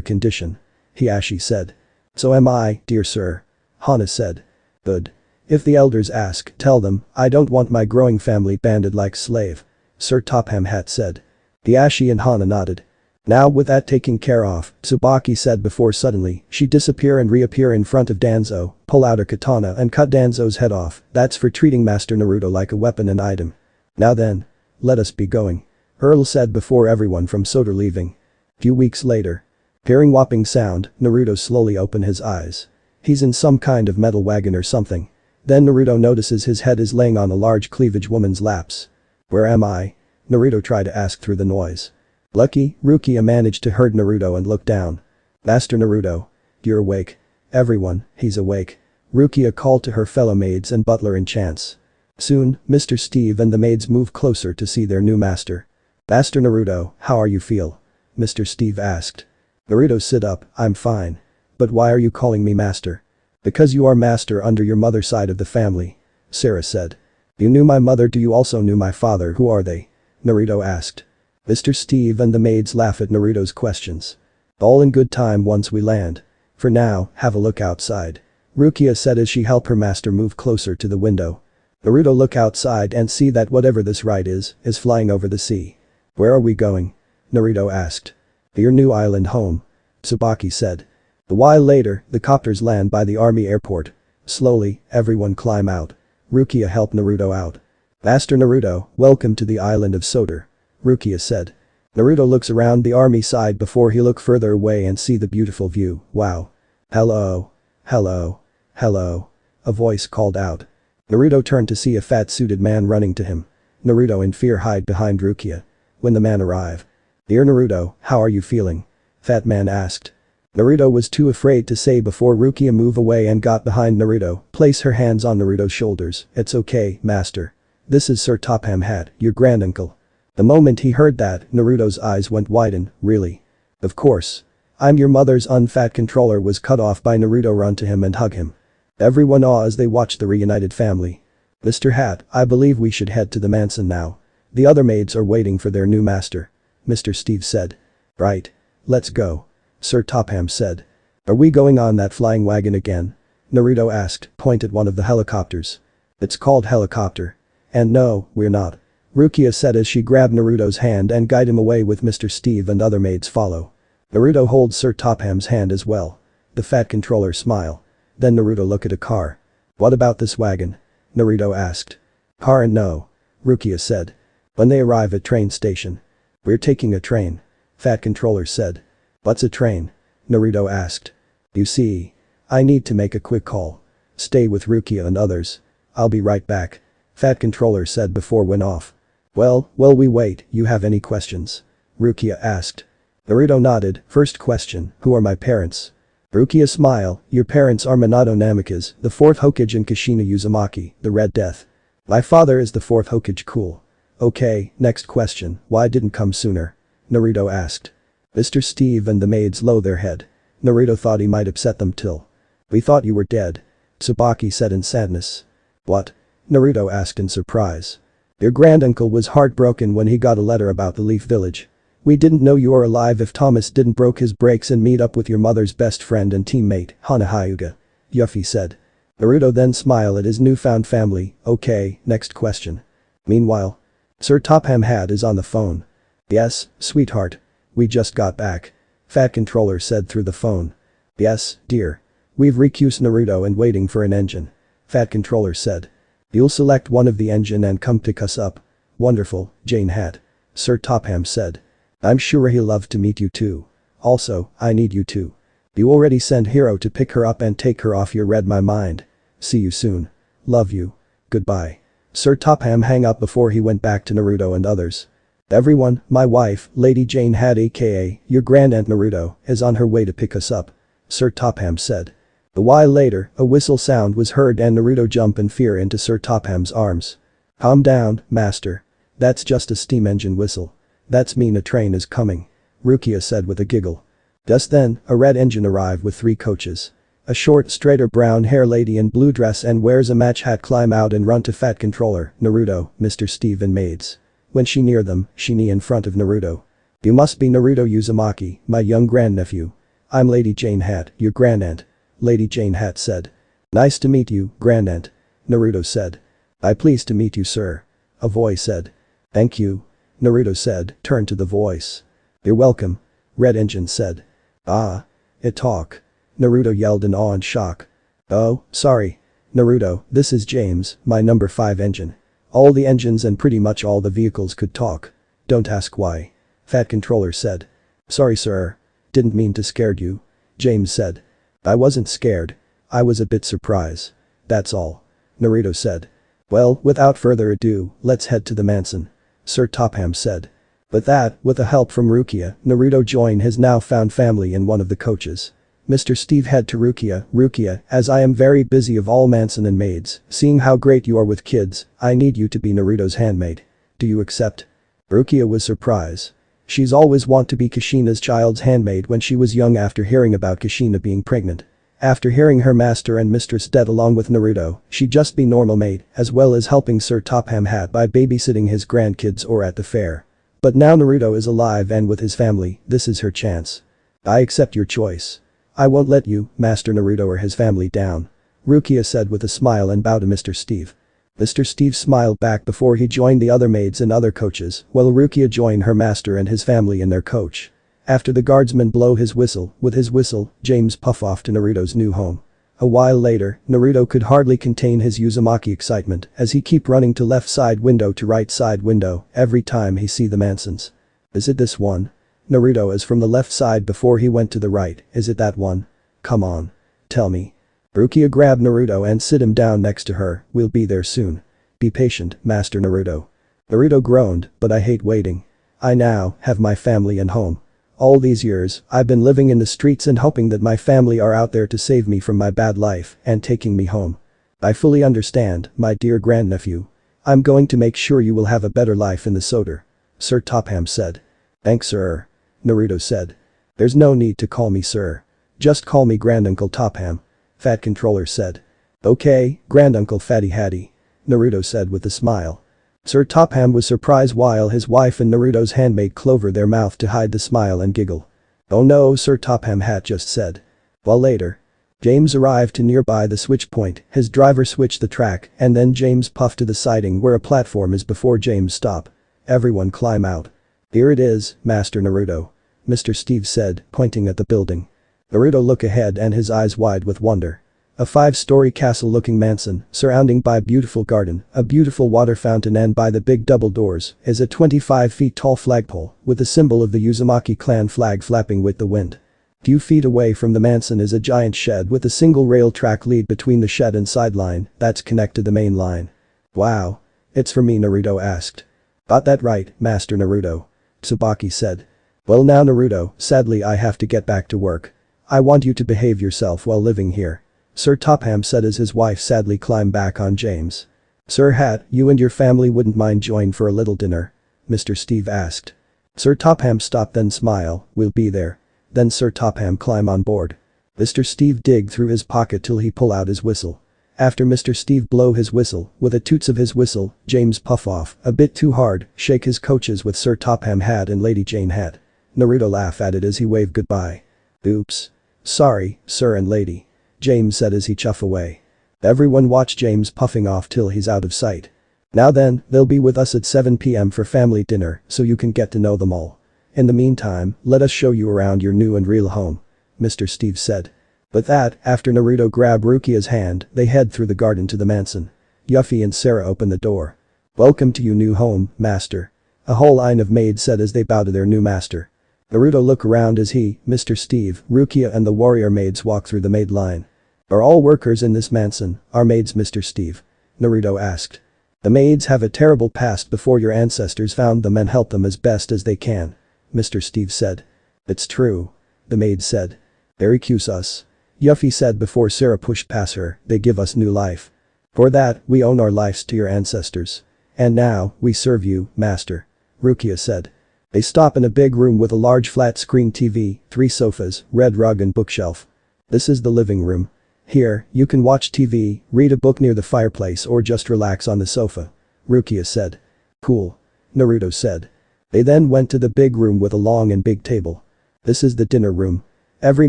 condition. Hiashi said. So am I, dear sir. Hana said. Good. If the elders ask, tell them, I don't want my growing family banded like slave. Sir Topham had said. Hiashi and Hana nodded. Now with that taken care of, Tsubaki said before suddenly she disappear and reappear in front of Danzo, pull out her katana and cut Danzo's head off. That's for treating Master Naruto like a weapon and item. Now then. Let us be going. Earl said before everyone from Soder leaving. Few weeks later. Hearing whopping sound, Naruto slowly opened his eyes. He's in some kind of metal wagon or something. Then Naruto notices his head is laying on a large cleavage woman's laps. Where am I? Naruto tried to ask through the noise. Lucky, Rukia managed to herd Naruto and look down. Master Naruto. You're awake. Everyone, he's awake. Rukia called to her fellow maids and butler and Chance. Soon, Mr. Steve and the maids moved closer to see their new master. Master Naruto, how are you feel? Mr. Steve asked. Naruto sit up, I'm fine. But why are you calling me master? Because you are master under your mother's side of the family. Sarah said. You knew my mother, do you also knew my father, who are they? Naruto asked. Mr. Steve and the maids laugh at Naruto's questions. All in good time once we land. For now, have a look outside. Rukia said as she helped her master move closer to the window. Naruto look outside and see that whatever this ride is flying over the sea. Where are we going? Naruto asked. Your new island home. Tsubaki said. A while later, the copters land by the army airport. Slowly, everyone climb out. Rukia helped Naruto out. Master Naruto, welcome to the island of Soder. Rukia said. Naruto looks around the army side before he look further away and see the beautiful view. Wow. Hello. Hello. Hello. A voice called out. Naruto turned to see a fat-suited man running to him. Naruto in fear hide behind Rukia. When the man arrived. Dear Naruto, how are you feeling? Fat man asked. Naruto was too afraid to say before Rukia move away and got behind Naruto, place her hands on Naruto's shoulders. It's okay, master. This is Sir Topham Hatt, your granduncle. The moment he heard that, Naruto's eyes went widen, really? Of course. I'm your mother's unfat controller was cut off by Naruto run to him and hug him. Everyone awe as they watch the reunited family. Mr. Hatt, I believe we should head to the mansion now. The other maids are waiting for their new master. Mr. Steve said. Right. Let's go. Sir Topham said. Are we going on that flying wagon again? Naruto asked, point at one of the helicopters. It's called helicopter. And no, we're not. Rukia said as she grabbed Naruto's hand and guided him away with Mr. Steve and other maids follow. Naruto holds Sir Topham's hand as well. The fat controller smile. Then Naruto look at a car. What about this wagon? Naruto asked. Car and no. Rukia said. When they arrive at train station. We're taking a train. Fat controller said. What's a train? Naruto asked. You see. I need to make a quick call. Stay with Rukia and others. I'll be right back. Fat controller said before went off. Well, we wait, you have any questions? Rukia asked. Naruto nodded, first question, who are my parents? Rukia smile, your parents are Minato Namikaze, the 4th Hokage and Kushina Uzumaki, the Red Death. My father is the 4th Hokage cool. Okay, next question, why didn't come sooner? Naruto asked. Mr. Steve and the maids low their head. Naruto thought he might upset them till. We thought you were dead. Tsubaki said in sadness. What? Naruto asked in surprise. Your granduncle was heartbroken when he got a letter about the Leaf Village. We didn't know you were alive if Thomas didn't broke his brakes and meet up with your mother's best friend and teammate, Hana Hyuga. Yuffie said. Naruto then smiled at his newfound family, okay, next question. Meanwhile. Sir Topham Hatt is on the phone. Yes, sweetheart. We just got back. Fat controller said through the phone. Yes, dear. We've recused Naruto and waiting for an engine. Fat controller said. You'll select one of the engine and come pick us up. Wonderful, Jane Hatt. Sir Topham said. I'm sure he'll love to meet you too. Also, I need you too. You already sent Hiro to pick her up and take her off your read my mind. See you soon. Love you. Goodbye. Sir Topham hung up before he went back to Naruto and others. Everyone, my wife, Lady Jane Hatt aka your grandaunt Naruto, is on her way to pick us up. Sir Topham said. A while later, a whistle sound was heard and Naruto jumped in fear into Sir Topham's arms. Calm down, master. That's just a steam engine whistle. That's mean a train is coming. Rukia said with a giggle. Just then, a red engine arrived with 3 coaches. A short, straighter brown-hair lady in blue dress and wears a match hat climb out and run to Fat Controller, Naruto, Mr. Steve and maids. When she near them, she knee in front of Naruto. "You must be Naruto Uzumaki, my young grandnephew. I'm Lady Jane Hat, your grandaunt," Lady Jane Hat said. "Nice to meet you, grandaunt," Naruto said. "I pleased to meet you, sir," a voice said. "Thank you," Naruto said, turned to the voice. "You're welcome," Red Engine said. "Ah. It talk," Naruto yelled in awe and shock. "Oh, sorry. Naruto, this is James, my number 5 engine. All the engines and pretty much all the vehicles could talk. Don't ask why," Fat Controller said. "Sorry sir. Didn't mean to scared you," James said. "I wasn't scared. I was a bit surprised. That's all," Naruto said. "Well, without further ado, let's head to the mansion," Sir Topham said. With that, with the help from Rukia, Naruto joined his now found family in one of the coaches. Mr. Steve head to Rukia, as I am very busy of all manson and maids, seeing how great you are with kids, I need you to be Naruto's handmaid. Do you accept?" Rukia was surprised. She's always want to be Kushina's child's handmaid when she was young after hearing about Kushina being pregnant. After hearing her master and mistress dead along with Naruto, she'd just be normal maid, as well as helping Sir Topham Hat by babysitting his grandkids or at the fair. But now Naruto is alive and with his family, this is her chance. "I accept your choice. I won't let you, Master Naruto or his family down," Rukia said with a smile and bowed to Mr. Steve. Mr. Steve smiled back before he joined the other maids and other coaches, while Rukia joined her master and his family in their coach. After the guardsman blow his whistle, with his whistle, James puff off to Naruto's new home. A while later, Naruto could hardly contain his Uzumaki excitement as he keep running to left side window to right side window every time he see the mansons. "Is it this one?" Naruto is from the left side before he went to the right. "Is it that one? Come on. Tell me." Rukia grabbed Naruto and sit him down next to her. "We'll be there soon. Be patient, Master Naruto." Naruto groaned, "But I hate waiting. I now have my family and home. All these years, I've been living in the streets and hoping that my family are out there to save me from my bad life and taking me home. I fully understand, my dear grandnephew. I'm going to make sure you will have a better life in the Soder," Sir Topham said. "Thanks sir," Naruto said. "There's no need to call me sir. Just call me Granduncle Topham," Fat Controller said. "Okay, Granduncle Fatty Hattie," Naruto said with a smile. Sir Topham was surprised while his wife and Naruto's handmaid clover their mouth to hide the smile and giggle. "Oh no," Sir Topham Hat just said. While later, James arrived to nearby the switch point, his driver switched the track and then James puffed to the siding where a platform is before James stop. "Everyone climb out." "Here it is, Master Naruto," Mr. Steve said, pointing at the building. Naruto looked ahead and his eyes wide with wonder. A 5-story castle-looking mansion, surrounding by a beautiful garden, a beautiful water fountain and by the big double doors, is a 25 feet tall flagpole, with the symbol of the Uzumaki clan flag flapping with the wind. Few feet away from the mansion is a giant shed with a single rail track lead between the shed and sideline that's connect to the main line. "Wow. It's for me," Naruto asked. "Got that right, Master Naruto," Tsubaki said. "Well now Naruto, sadly I have to get back to work. I want you to behave yourself while living here," Sir Topham said as his wife sadly climbed back on James. "Sir Hat, you and your family wouldn't mind joining for a little dinner?" Mr. Steve asked. Sir Topham stopped then smile, "We'll be there." Then Sir Topham climb on board. Mr. Steve dig through his pocket till he pull out his whistle. After Mr. Steve blow his whistle, with the toots of his whistle, James puff off, a bit too hard, shake his coaches with Sir Topham Hat and Lady Jane Hat. Naruto laugh at it as he waved goodbye. "Oops. Sorry, sir and lady," James said as he chuff away. Everyone watch James puffing off till he's out of sight. "Now then, they'll be with us at 7 p.m. for family dinner so you can get to know them all. In the meantime, let us show you around your new and real home," Mr. Steve said. With that, after Naruto grabbed Rukia's hand, they head through the garden to the mansion. Yuffie and Sarah open the door. "Welcome to your new home, master," a whole line of maids said as they bow to their new master. Naruto look around as he, Mr. Steve, Rukia and the warrior maids walk through the maid line. "Are all workers in this mansion our maids, Mr. Steve?" Naruto asked. "The maids have a terrible past before your ancestors found them and helped them as best as they can," Mr. Steve said. "It's true," the maid said. "Very cute us," Yuffie said before Sarah pushed past her, "they give us new life. For that, we own our lives to your ancestors. And now, we serve you, master," Rukia said. They stop in a big room with a large flat-screen TV, 3 sofas, red rug and bookshelf. This is the living room. Here, you can watch TV, read a book near the fireplace or just relax on the sofa. Rukia said. Cool. Naruto said. They then went to the big room with a long and big table. This is the dinner room. Every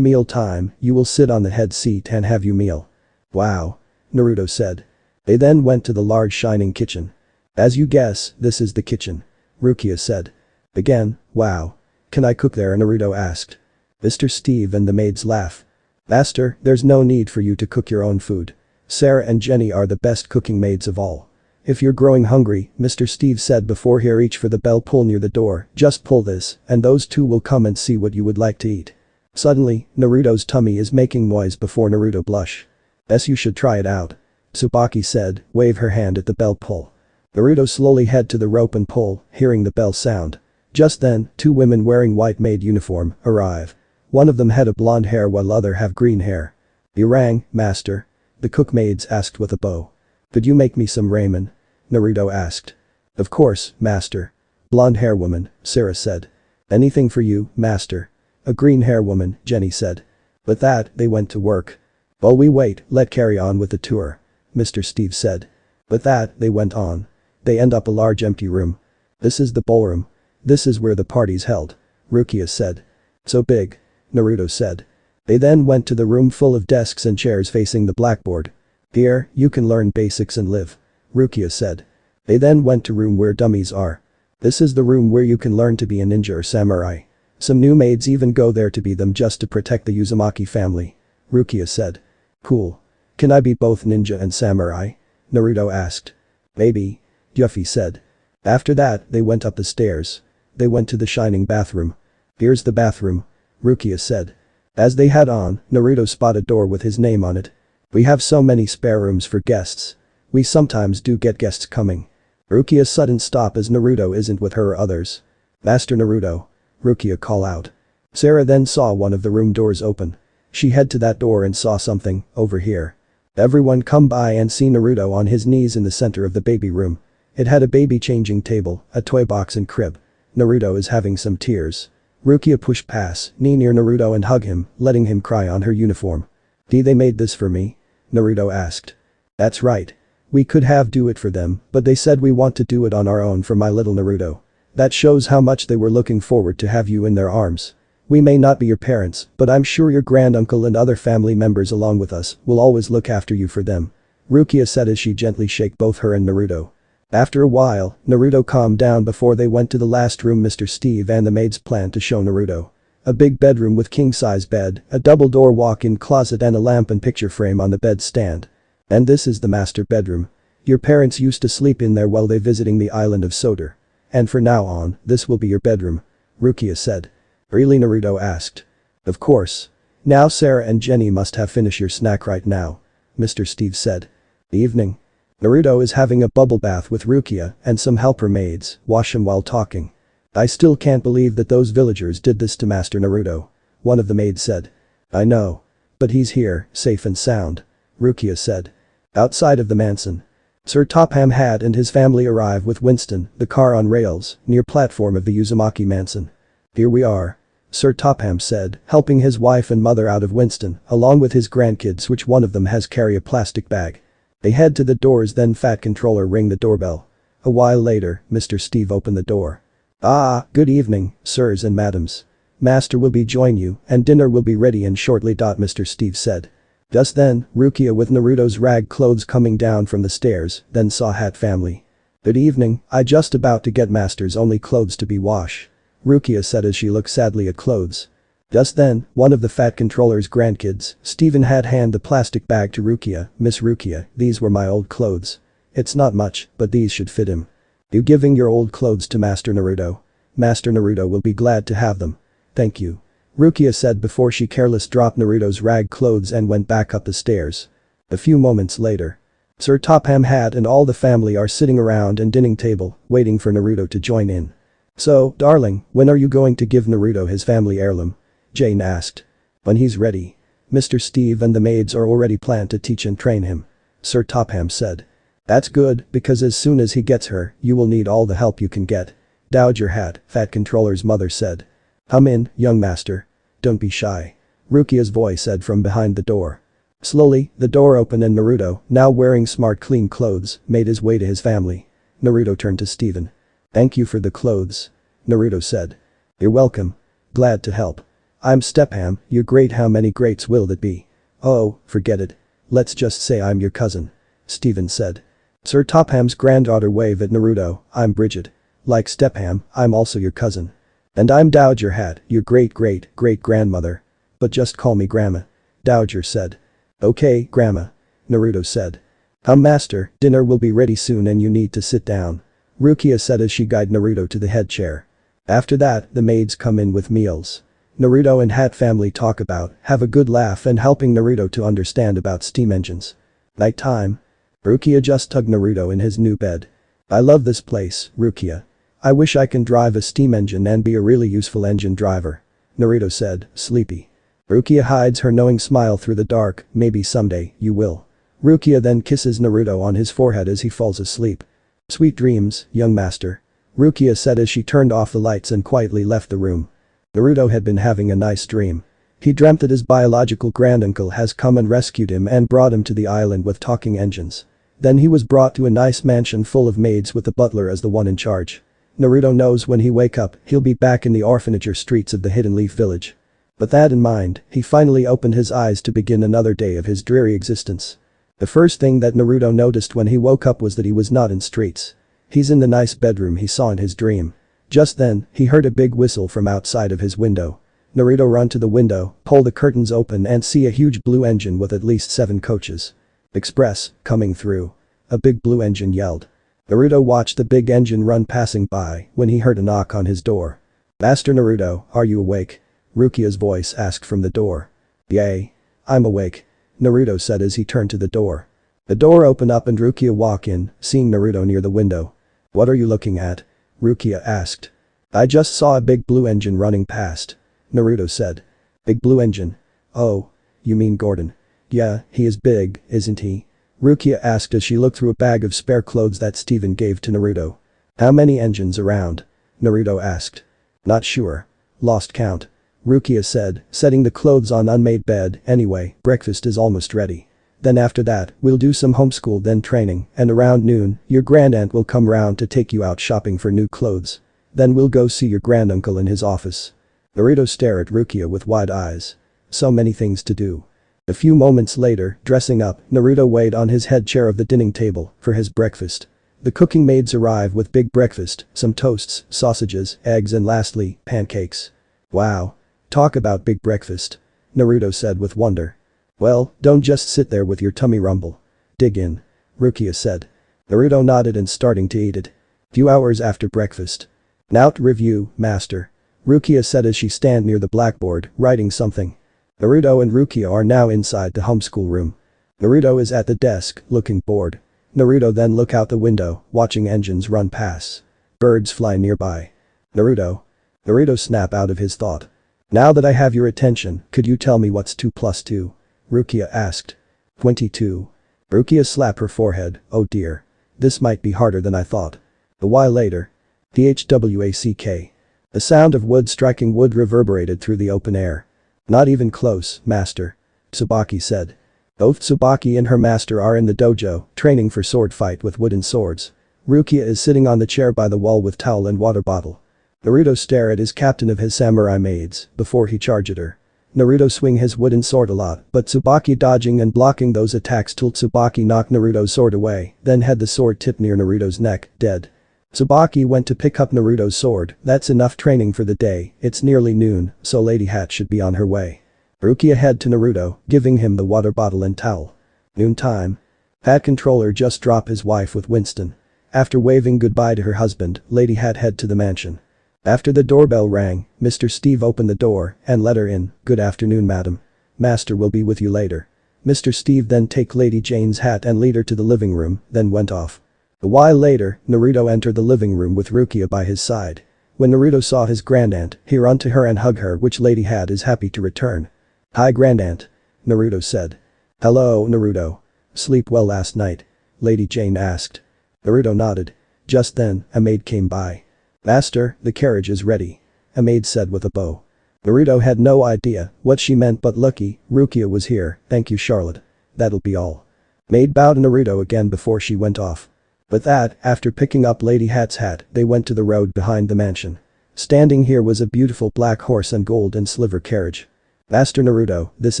meal time, you will sit on the head seat and have your meal. Wow. Naruto said. They then went to the large shining kitchen. As you guess, this is the kitchen. Rukia said. Again, wow. Can I cook there? Naruto asked. Mr. Steve and the maids laugh. Master, there's no need for you to cook your own food. Sarah and Jenny are the best cooking maids of all. If you're growing hungry, Mr. Steve said before he reached for the bell pull near the door, just pull this, and those two will come and see what you would like to eat. Suddenly, Naruto's tummy is making noise before Naruto blush. Yes, you should try it out. Tsubaki said, wave her hand at the bell pull. Naruto slowly head to the rope and pull, hearing the bell sound. Just then, 2 women wearing white maid uniform arrive. One of them had a blonde hair while other have green hair. You rang, master? The cook maids asked with a bow. Could you make me some ramen? Naruto asked. Of course, master. Blonde hair woman, Sarah said. Anything for you, master. A green hair woman, Jenny said. With that, they went to work. While we wait, let's carry on with the tour. Mr. Steve said. With that, they went on. They end up a large empty room. This is the ballroom. This is where the party's held. Rukia said. So big. Naruto said. They then went to the room full of desks and chairs facing the blackboard. Here, you can learn basics and live. Rukia said. They then went to room where dummies are. This is the room where you can learn to be a ninja or samurai. Some new maids even go there to be them just to protect the Uzumaki family. Rukia said. Cool. Can I be both ninja and samurai? Naruto asked. Maybe. Yuffie said. After that, they went up the stairs. They went to the shining bathroom. Here's the bathroom. Rukia said. As they head on, Naruto spotted a door with his name on it. We have so many spare rooms for guests. We sometimes do get guests coming. Rukia's sudden stop as Naruto isn't with her or others. Master Naruto. Rukia call out. Sarah then saw one of the room doors open. She head to that door and saw something, over here. Everyone come by and see Naruto on his knees in the center of the baby room. It had a baby changing table, a toy box and crib. Naruto is having some tears. Rukia push past, knee near Naruto and hug him, letting him cry on her uniform. They made this for me? Naruto asked. That's right. We could have do it for them, but they said we want to do it on our own for my little Naruto. That shows how much they were looking forward to have you in their arms. We may not be your parents, but I'm sure your granduncle and other family members along with us will always look after you for them. Rukia said as she gently shake both her and Naruto. After a while, Naruto calmed down before they went to the last room Mr. Steve and the maids planned to show Naruto. A big bedroom with king-size bed, a double-door walk-in closet and a lamp and picture frame on the bed stand. And this is the master bedroom. Your parents used to sleep in there while they visiting the island of Soder. And for now on, this will be your bedroom. Rukia said. Really? Naruto asked. Of course. Now Sarah and Jenny must have finished your snack right now. Mr. Steve said. Evening. Naruto is having a bubble bath with Rukia and some helper maids, wash him while talking. I still can't believe that those villagers did this to Master Naruto. One of the maids said. I know. But he's here, safe and sound. Rukia said. Outside of the mansion. Sir Topham Hatt and his family arrive with Winston, the car on rails, near platform of the Uzumaki mansion. Here we are. Sir Topham said, helping his wife and mother out of Winston, along with his grandkids which one of them has carry a plastic bag. They head to the doors then Fat Controller ring the doorbell. A while later, Mr. Steve opened the door. Ah, good evening, sirs and madams. Master will be join you and dinner will be ready in shortly. Mr. Steve said. Just then, Rukia with Naruto's rag clothes coming down from the stairs, then saw Hat family. Good evening, I just about to get master's only clothes to be wash. Rukia said as she looked sadly at clothes. Just then, one of the Fat Controller's grandkids, Stephen had hand the plastic bag to Rukia. Miss Rukia, these were my old clothes. It's not much, but these should fit him. You giving your old clothes to Master Naruto? Master Naruto will be glad to have them. Thank you. Rukia said before she carelessly dropped Naruto's rag clothes and went back up the stairs. A few moments later. Sir Topham Hatt and all the family are sitting around an dining table, waiting for Naruto to join in. So, darling, when are you going to give Naruto his family heirloom? Jane asked. When he's ready. Mr. Steve and the maids are already planned to teach and train him. Sir Topham said. That's good, because as soon as he gets her, you will need all the help you can get. Dowager Hat, Fat Controller's mother said. Come in, young master. Don't be shy. Rukia's voice said from behind the door. Slowly, the door opened and Naruto, now wearing smart clean clothes, made his way to his family. Naruto turned to Steven. Thank you for the clothes. Naruto said. You're welcome. Glad to help. I'm Stepham, your great. How many greats will that be? Oh, forget it. Let's just say I'm your cousin. Steven said. Sir Topham's granddaughter waved at Naruto. I'm Bridget. Like Stepham, I'm also your cousin. And I'm Dowager Hat, your great-great-great-grandmother. But just call me Grandma. Dowager said. Okay, Grandma. Naruto said. Come master, dinner will be ready soon and you need to sit down. Rukia said as she guided Naruto to the head chair. After that, the maids come in with meals. Naruto and Hat family talk about, have a good laugh and helping Naruto to understand about steam engines. Night time. Rukia just tugged Naruto in his new bed. I love this place, Rukia. I wish I can drive a steam engine and be a really useful engine driver. Naruto said, sleepy. Rukia hides her knowing smile through the dark, maybe someday, you will. Rukia then kisses Naruto on his forehead as he falls asleep. Sweet dreams, young master. Rukia said as she turned off the lights and quietly left the room. Naruto had been having a nice dream. He dreamt that his biological granduncle has come and rescued him and brought him to the island with talking engines. Then he was brought to a nice mansion full of maids with the butler as the one in charge. Naruto knows when he wake up, he'll be back in the orphanage or streets of the Hidden Leaf village. With that in mind, he finally opened his eyes to begin another day of his dreary existence. The first thing that Naruto noticed when he woke up was that he was not in streets. He's in the nice bedroom he saw in his dream. Just then, he heard a big whistle from outside of his window. Naruto ran to the window, pull the curtains open and see a huge blue engine with at least 7 coaches. Express, coming through. A big blue engine yelled. Naruto watched the big engine run passing by when he heard a knock on his door. Master Naruto, are you awake? Rukia's voice asked from the door. Yay. I'm awake. Naruto said as he turned to the door. The door opened up and Rukia walked in, seeing Naruto near the window. What are you looking at? Rukia asked. I just saw a big blue engine running past. Naruto said. Big blue engine. Oh. You mean Gordon. Yeah, he is big, isn't he? Rukia asked as she looked through a bag of spare clothes that Steven gave to Naruto. How many engines around? Naruto asked. Not sure. Lost count. Rukia said, setting the clothes on unmade bed. Anyway, breakfast is almost ready. Then after that, we'll do some homeschool then training, and around noon, your grandaunt will come round to take you out shopping for new clothes. Then we'll go see your granduncle in his office. Naruto stared at Rukia with wide eyes. So many things to do. A few moments later, dressing up, Naruto waited on his head chair of the dining table for his breakfast. The cooking maids arrived with big breakfast, some toasts, sausages, eggs and lastly, pancakes. Wow. Talk about big breakfast. Naruto said with wonder. Well, don't just sit there with your tummy rumble. Dig in. Rukia said. Naruto nodded and starting to eat it. Few hours after breakfast. Now to review, master. Rukia said as she stand near the blackboard, writing something. Naruto and Rukia are now inside the homeschool room. Naruto is at the desk, looking bored. Naruto then look out the window, watching engines run past. Birds fly nearby. Naruto. Naruto snap out of his thought. Now that I have your attention, could you tell me what's 2 plus 2? Rukia asked. 22. Rukia slapped her forehead. Oh dear. This might be harder than I thought. A while later. THWACK. The sound of wood striking wood reverberated through the open air. Not even close, master. Tsubaki said. Both Tsubaki and her master are in the dojo, training for sword fight with wooden swords. Rukia is sitting on the chair by the wall with towel and water bottle. Naruto stare at his captain of his samurai maids before he charged at her. Naruto swing his wooden sword a lot, but Tsubaki dodging and blocking those attacks till Tsubaki knocked Naruto's sword away, then had the sword tip near Naruto's neck, dead. Tsubaki went to pick up Naruto's sword. That's enough training for the day, it's nearly noon, so Lady Hat should be on her way. Rukia head to Naruto, giving him the water bottle and towel. Noon time. Hat controller just dropped his wife with Winston. After waving goodbye to her husband, Lady Hat head to the mansion. After the doorbell rang, Mr. Steve opened the door and let her in. Good afternoon, madam. Master will be with you later. Mr. Steve then take Lady Jane's hat and lead her to the living room, then went off. A while later, Naruto entered the living room with Rukia by his side. When Naruto saw his grandaunt, he ran to her and hugged her, which Lady Hat is happy to return. Hi grandaunt. Naruto said. Hello, Naruto. Sleep well last night? Lady Jane asked. Naruto nodded. Just then, a maid came by. "Master, the carriage is ready," a maid said with a bow. Naruto had no idea what she meant, but lucky Rukia was here. "Thank you, Charlotte. That'll be all." Maid bowed to Naruto again before she went off. With that, after picking up Lady Hat's hat, they went to the road behind the mansion. Standing here was a beautiful black horse and gold and silver carriage. "Master Naruto, this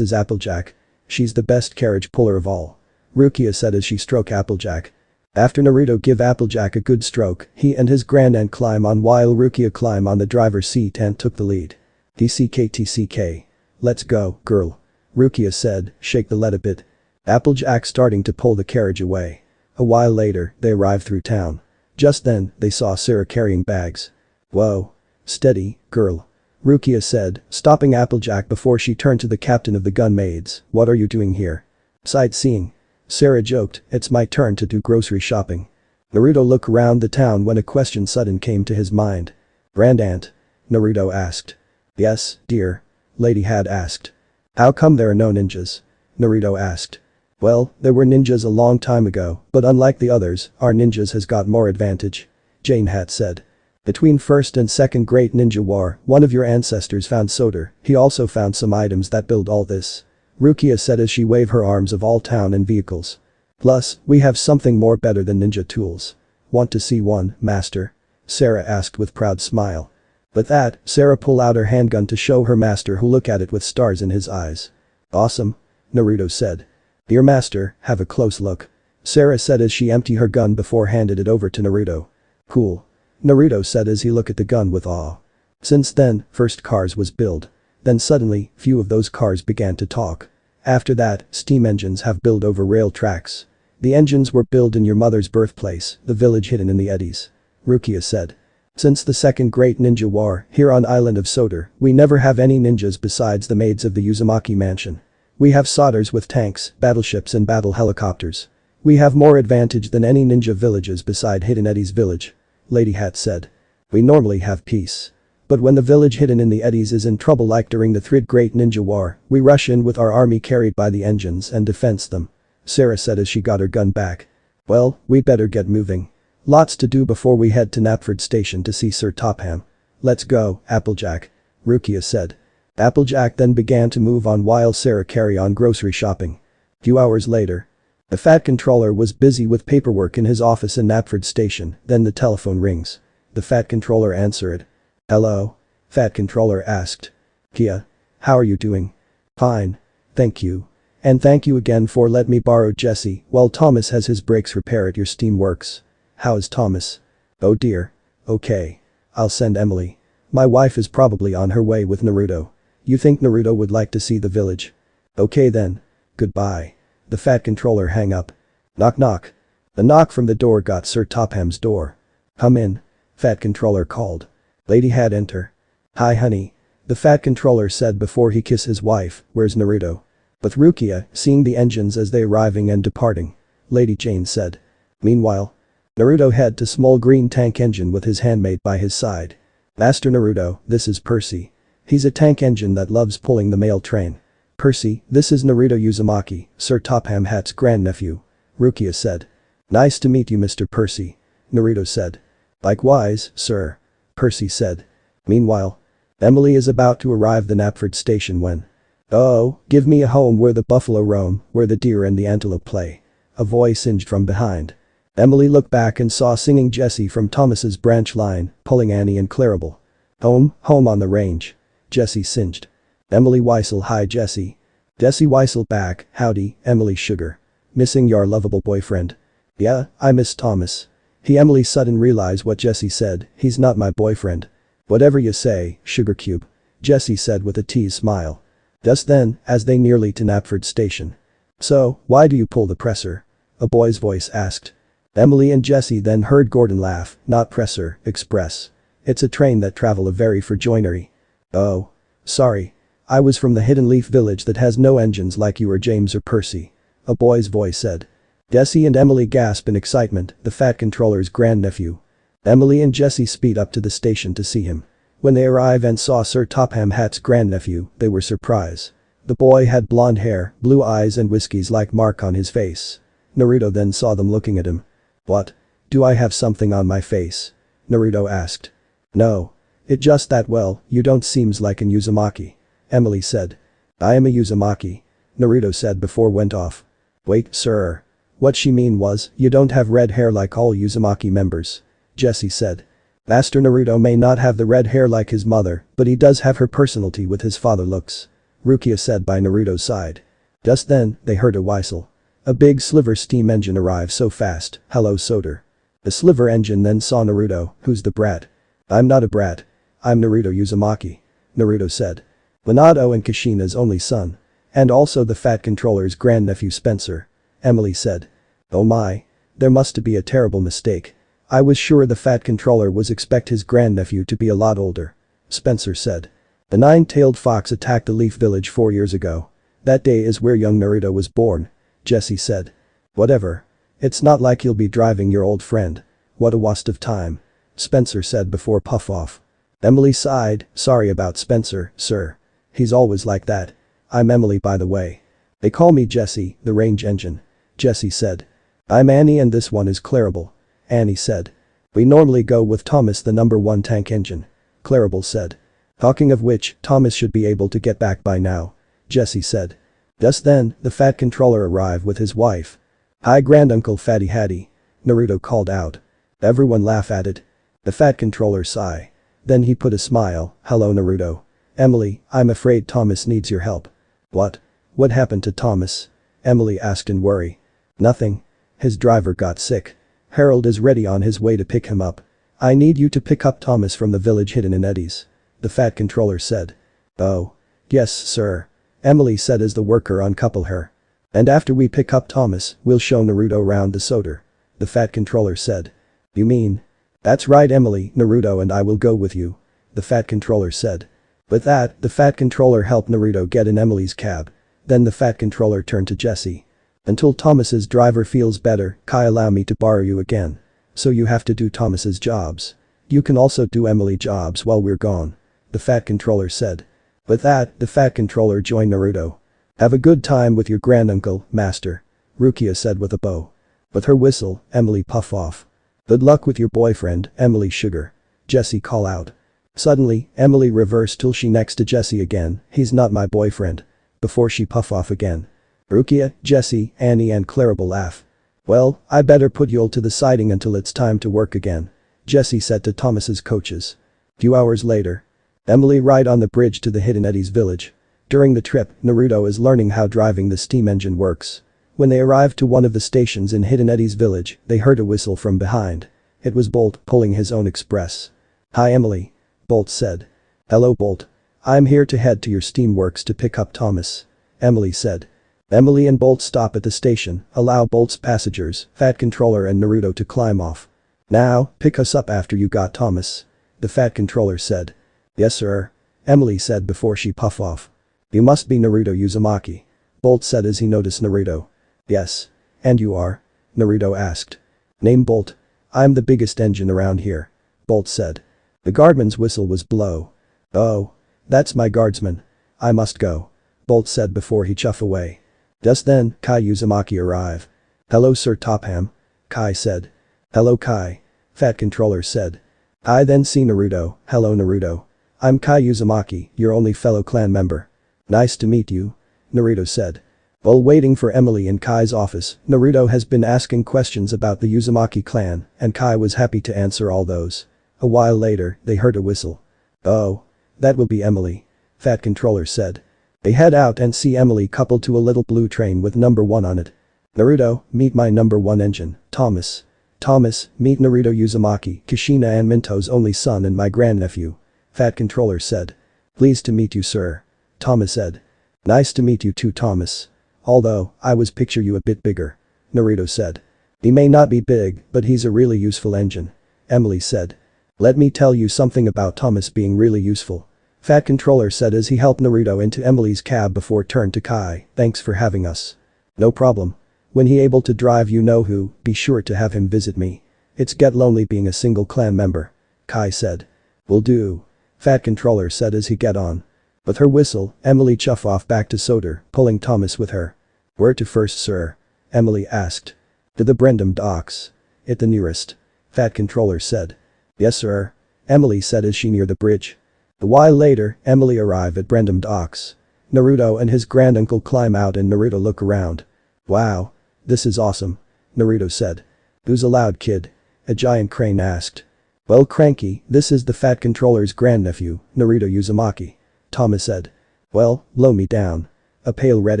is Applejack. She's the best carriage puller of all," Rukia said as she stroked Applejack. After Naruto give Applejack a good stroke, he and his grandaunt climb on while Rukia climb on the driver's seat and took the lead. "TCK. Let's go, girl," Rukia said, "shake the lead a bit." Applejack starting to pull the carriage away. A while later, they arrived through town. Just then, they saw Sarah carrying bags. "Whoa. Steady, girl," Rukia said, stopping Applejack before she turned to the captain of the gun maids. "What are you doing here?" "Sightseeing," Sarah joked, "it's my turn to do grocery shopping." Naruto looked around the town when a question sudden came to his mind. "Grandaunt?" Naruto asked. "Yes, dear," Lady Had asked. "How come there are no ninjas?" Naruto asked. "Well, there were ninjas a long time ago, but unlike the others, our ninjas has got more advantage," Jane Hat said. "Between first and second Great Ninja War, one of your ancestors found solder. He also found some items that build all this," Rukia said as she waved her arms of all town and vehicles. "Plus, we have something more better than ninja tools." "Want to see one, master?" Sarah asked with proud smile. With that, Sarah pulled out her handgun to show her master, who looked at it with stars in his eyes. "Awesome," Naruto said. "Dear master, have a close look," Sarah said as she emptied her gun before handed it over to Naruto. "Cool," Naruto said as he looked at the gun with awe. Since then, first cars was built. Then suddenly, few of those cars began to talk. After that, steam engines have built over rail tracks. "The engines were built in your mother's birthplace, the village hidden in the eddies," Rukia said. "Since the second Great Ninja War, here on island of Soder, we never have any ninjas besides the maids of the Uzumaki mansion. We have solders with tanks, battleships and battle helicopters. We have more advantage than any ninja villages beside Hidden Eddies village," Lady Hat said. "We normally have peace. But when the village hidden in the eddies is in trouble like during the Third Great Ninja War, we rush in with our army carried by the engines and defense them," Sarah said as she got her gun back. "Well, we better get moving. Lots to do before we head to Knapford Station to see Sir Topham." "Let's go, Applejack," Rukia said. Applejack then began to move on while Sarah carried on grocery shopping. Few hours later. The Fat Controller was busy with paperwork in his office in Knapford Station, then the telephone rings. The Fat Controller answered. "Hello?" Fat Controller asked. "Kia. How are you doing?" "Fine. Thank you. And thank you again for letting me borrow Jesse while Thomas has his brakes repaired at your steam works." "How is Thomas?" "Oh dear. Okay. I'll send Emily. My wife is probably on her way with Naruto. You think Naruto would like to see the village?" "Okay then. Goodbye." The Fat Controller hang up. Knock knock. The knock from the door got Sir Topham's door. "Come in," Fat Controller called. Lady Had enter. "Hi honey," the Fat Controller said before he kissed his wife. "Where's Naruto?" With Rukia, seeing the engines as they arriving and departing. Lady Jane said. Meanwhile, Naruto head to small green tank engine with his handmaid by his side. "Master Naruto, this is Percy. He's a tank engine that loves pulling the mail train." "Percy, this is Naruto Uzumaki, Sir Topham Hat's grandnephew," Rukia said. "Nice to meet you, Mr. Percy," Naruto said. "Likewise, sir," Percy said. Meanwhile, Emily is about to arrive the Knapford Station when. "Oh, give me a home where the buffalo roam, where the deer and the antelope play," a voice singed from behind. Emily looked back and saw singing Jessie from Thomas's branch line, pulling Annie and Clarabelle. "Home, home on the range," Jessie singed. Emily whistled. "Hi Jessie." Jessie whistled back, "Howdy, Emily sugar. Missing your lovable boyfriend?" "Yeah, I miss Thomas. Emily sudden realized what Jessie said. "He's not my boyfriend." "Whatever you say, sugar cube," Jessie said with a teased smile. Just then, as they nearly to Knapford Station. "So, why do you pull the presser?" a boy's voice asked. Emily and Jessie then heard Gordon laugh. "Not presser, express. It's a train that travel a very for joinery." "Oh. Sorry. I was from the Hidden Leaf village that has no engines like you or James or Percy," a boy's voice said. Jessie and Emily gasped in excitement. The Fat Controller's grandnephew. Emily and Jessie speed up to the station to see him. When they arrived and saw Sir Topham Hatt's grandnephew, they were surprised. The boy had blonde hair, blue eyes and whiskies-like mark on his face. Naruto then saw them looking at him. "What? Do I have something on my face?" Naruto asked. No. It just that well, you don't seems like an uzumaki. Emily said. I am a uzumaki. Naruto said before went off. Wait, sir. What she mean was, you don't have red hair like all Uzumaki members. Jessie said. Master Naruto may not have the red hair like his mother, but he does have her personality with his father looks. Rukia said by Naruto's side. Just then, they heard a whistle. A big sliver steam engine arrived so fast, hello Soder. The sliver engine then saw Naruto, who's the brat? I'm not a brat. I'm Naruto Uzumaki. Naruto said. Minato and Kushina's only son. And also the Fat Controller's grandnephew Spencer. Emily said. Oh my. There must be a terrible mistake. I was sure the Fat Controller was expect his grandnephew to be a lot older. Spencer said. The nine-tailed fox attacked the Leaf Village 4 years ago. That day is where young Naruto was born. Jessie said. Whatever. It's not like you'll be driving your old friend. What a waste of time. Spencer said before puff off. Emily sighed, sorry about Spencer, sir. He's always like that. I'm Emily by the way. They call me Jessie, the range engine. Jessie said. I'm Annie and this one is Clarabelle. Annie said. We normally go with Thomas the number 1 tank engine. Clarabelle said. Talking of which, Thomas should be able to get back by now. Jessie said. Just then, the Fat Controller arrived with his wife. Hi Granduncle Fatty Hattie. Naruto called out. Everyone laugh at it. The Fat Controller sigh. Then he put a smile, hello Naruto. Emily, I'm afraid Thomas needs your help. What? What happened to Thomas? Emily asked in worry. Nothing. His driver got sick. Harold is ready on his way to pick him up. I need you to pick up Thomas from the village hidden in eddies. The Fat Controller said. Oh. Yes, sir. Emily said as the worker uncoupled her. And after we pick up Thomas, we'll show Naruto round the Soder. The Fat Controller said. You mean? That's right Emily, Naruto and I will go with you. The Fat Controller said. With that, the Fat Controller helped Naruto get in Emily's cab. Then the Fat Controller turned to Jessie. Until Thomas's driver feels better, Kai allow me to borrow you again. So you have to do Thomas's jobs. You can also do Emily jobs while we're gone. The Fat Controller said. With that, the Fat Controller joined Naruto. Have a good time with your granduncle, master. Rukia said with a bow. With her whistle, Emily puff off. Good luck with your boyfriend, Emily Sugar. Jessie call out. Suddenly, Emily reversed till she next to Jessie again, he's not my boyfriend. Before she puff off again. Rukia, Jessie, Annie and Clarabelle laugh. Well, I better put y'all to the siding until it's time to work again. Jessie said to Thomas's coaches. Few hours later. Emily ride on the bridge to the hidden Eddie's village. During the trip, Naruto is learning how driving the steam engine works. When they arrived to one of the stations in Hidden Eddie's village, they heard a whistle from behind. It was Bolt pulling his own express. Hi Emily. Bolt said. Hello Bolt. I'm here to head to your steamworks to pick up Thomas. Emily said. Emily and Bolt stop at the station, allow Bolt's passengers, Fat Controller and Naruto to climb off. Now, pick us up after you got Thomas. The Fat Controller said. Yes sir. Emily said before she puff off. You must be Naruto Uzumaki. Bolt said as he noticed Naruto. Yes. And you are? Naruto asked. Name Bolt. I'm the biggest engine around here. Bolt said. The guardman's whistle was blow. Oh. That's my guardsman. I must go. Bolt said before he chuff away. Just then, Kai Uzumaki arrived. Hello Sir Topham. Kai said. Hello Kai. Fat Controller said. I then see Naruto, hello Naruto. I'm Kai Uzumaki, your only fellow clan member. Nice to meet you. Naruto said. While waiting for Emily in Kai's office, Naruto has been asking questions about the Uzumaki clan, and Kai was happy to answer all those. A while later, they heard a whistle. Oh. That will be Emily. Fat Controller said. They head out and see Emily coupled to a little blue train with number 1 on it. Naruto, meet my number 1 engine, Thomas. Thomas, meet Naruto Uzumaki, Kushina and Minto's only son and my grandnephew. Fat Controller said. Pleased to meet you sir. Thomas said. Nice to meet you too Thomas. Although, I was picture you a bit bigger. Naruto said. He may not be big, but he's a really useful engine. Emily said. Let me tell you something about Thomas being really useful. Fat Controller said as he helped Naruto into Emily's cab before turned to Kai, thanks for having us. No problem. When he able to drive you know who, be sure to have him visit me. It's get lonely being a single clan member. Kai said. Will do. Fat Controller said as he get on. With her whistle, Emily chuff off back to Soder, pulling Thomas with her. Where to first sir? Emily asked. To the Brendam docks. It the nearest. Fat Controller said. Yes sir. Emily said as she neared the bridge. A while later, Emily arrived at Brendam Docks. Naruto and his granduncle climb out and Naruto look around. Wow. This is awesome. Naruto said. Who's a loud kid? A giant crane asked. Well, Cranky, this is the Fat Controller's grandnephew, Naruto Uzumaki. Thomas said. Well, blow me down. A pale red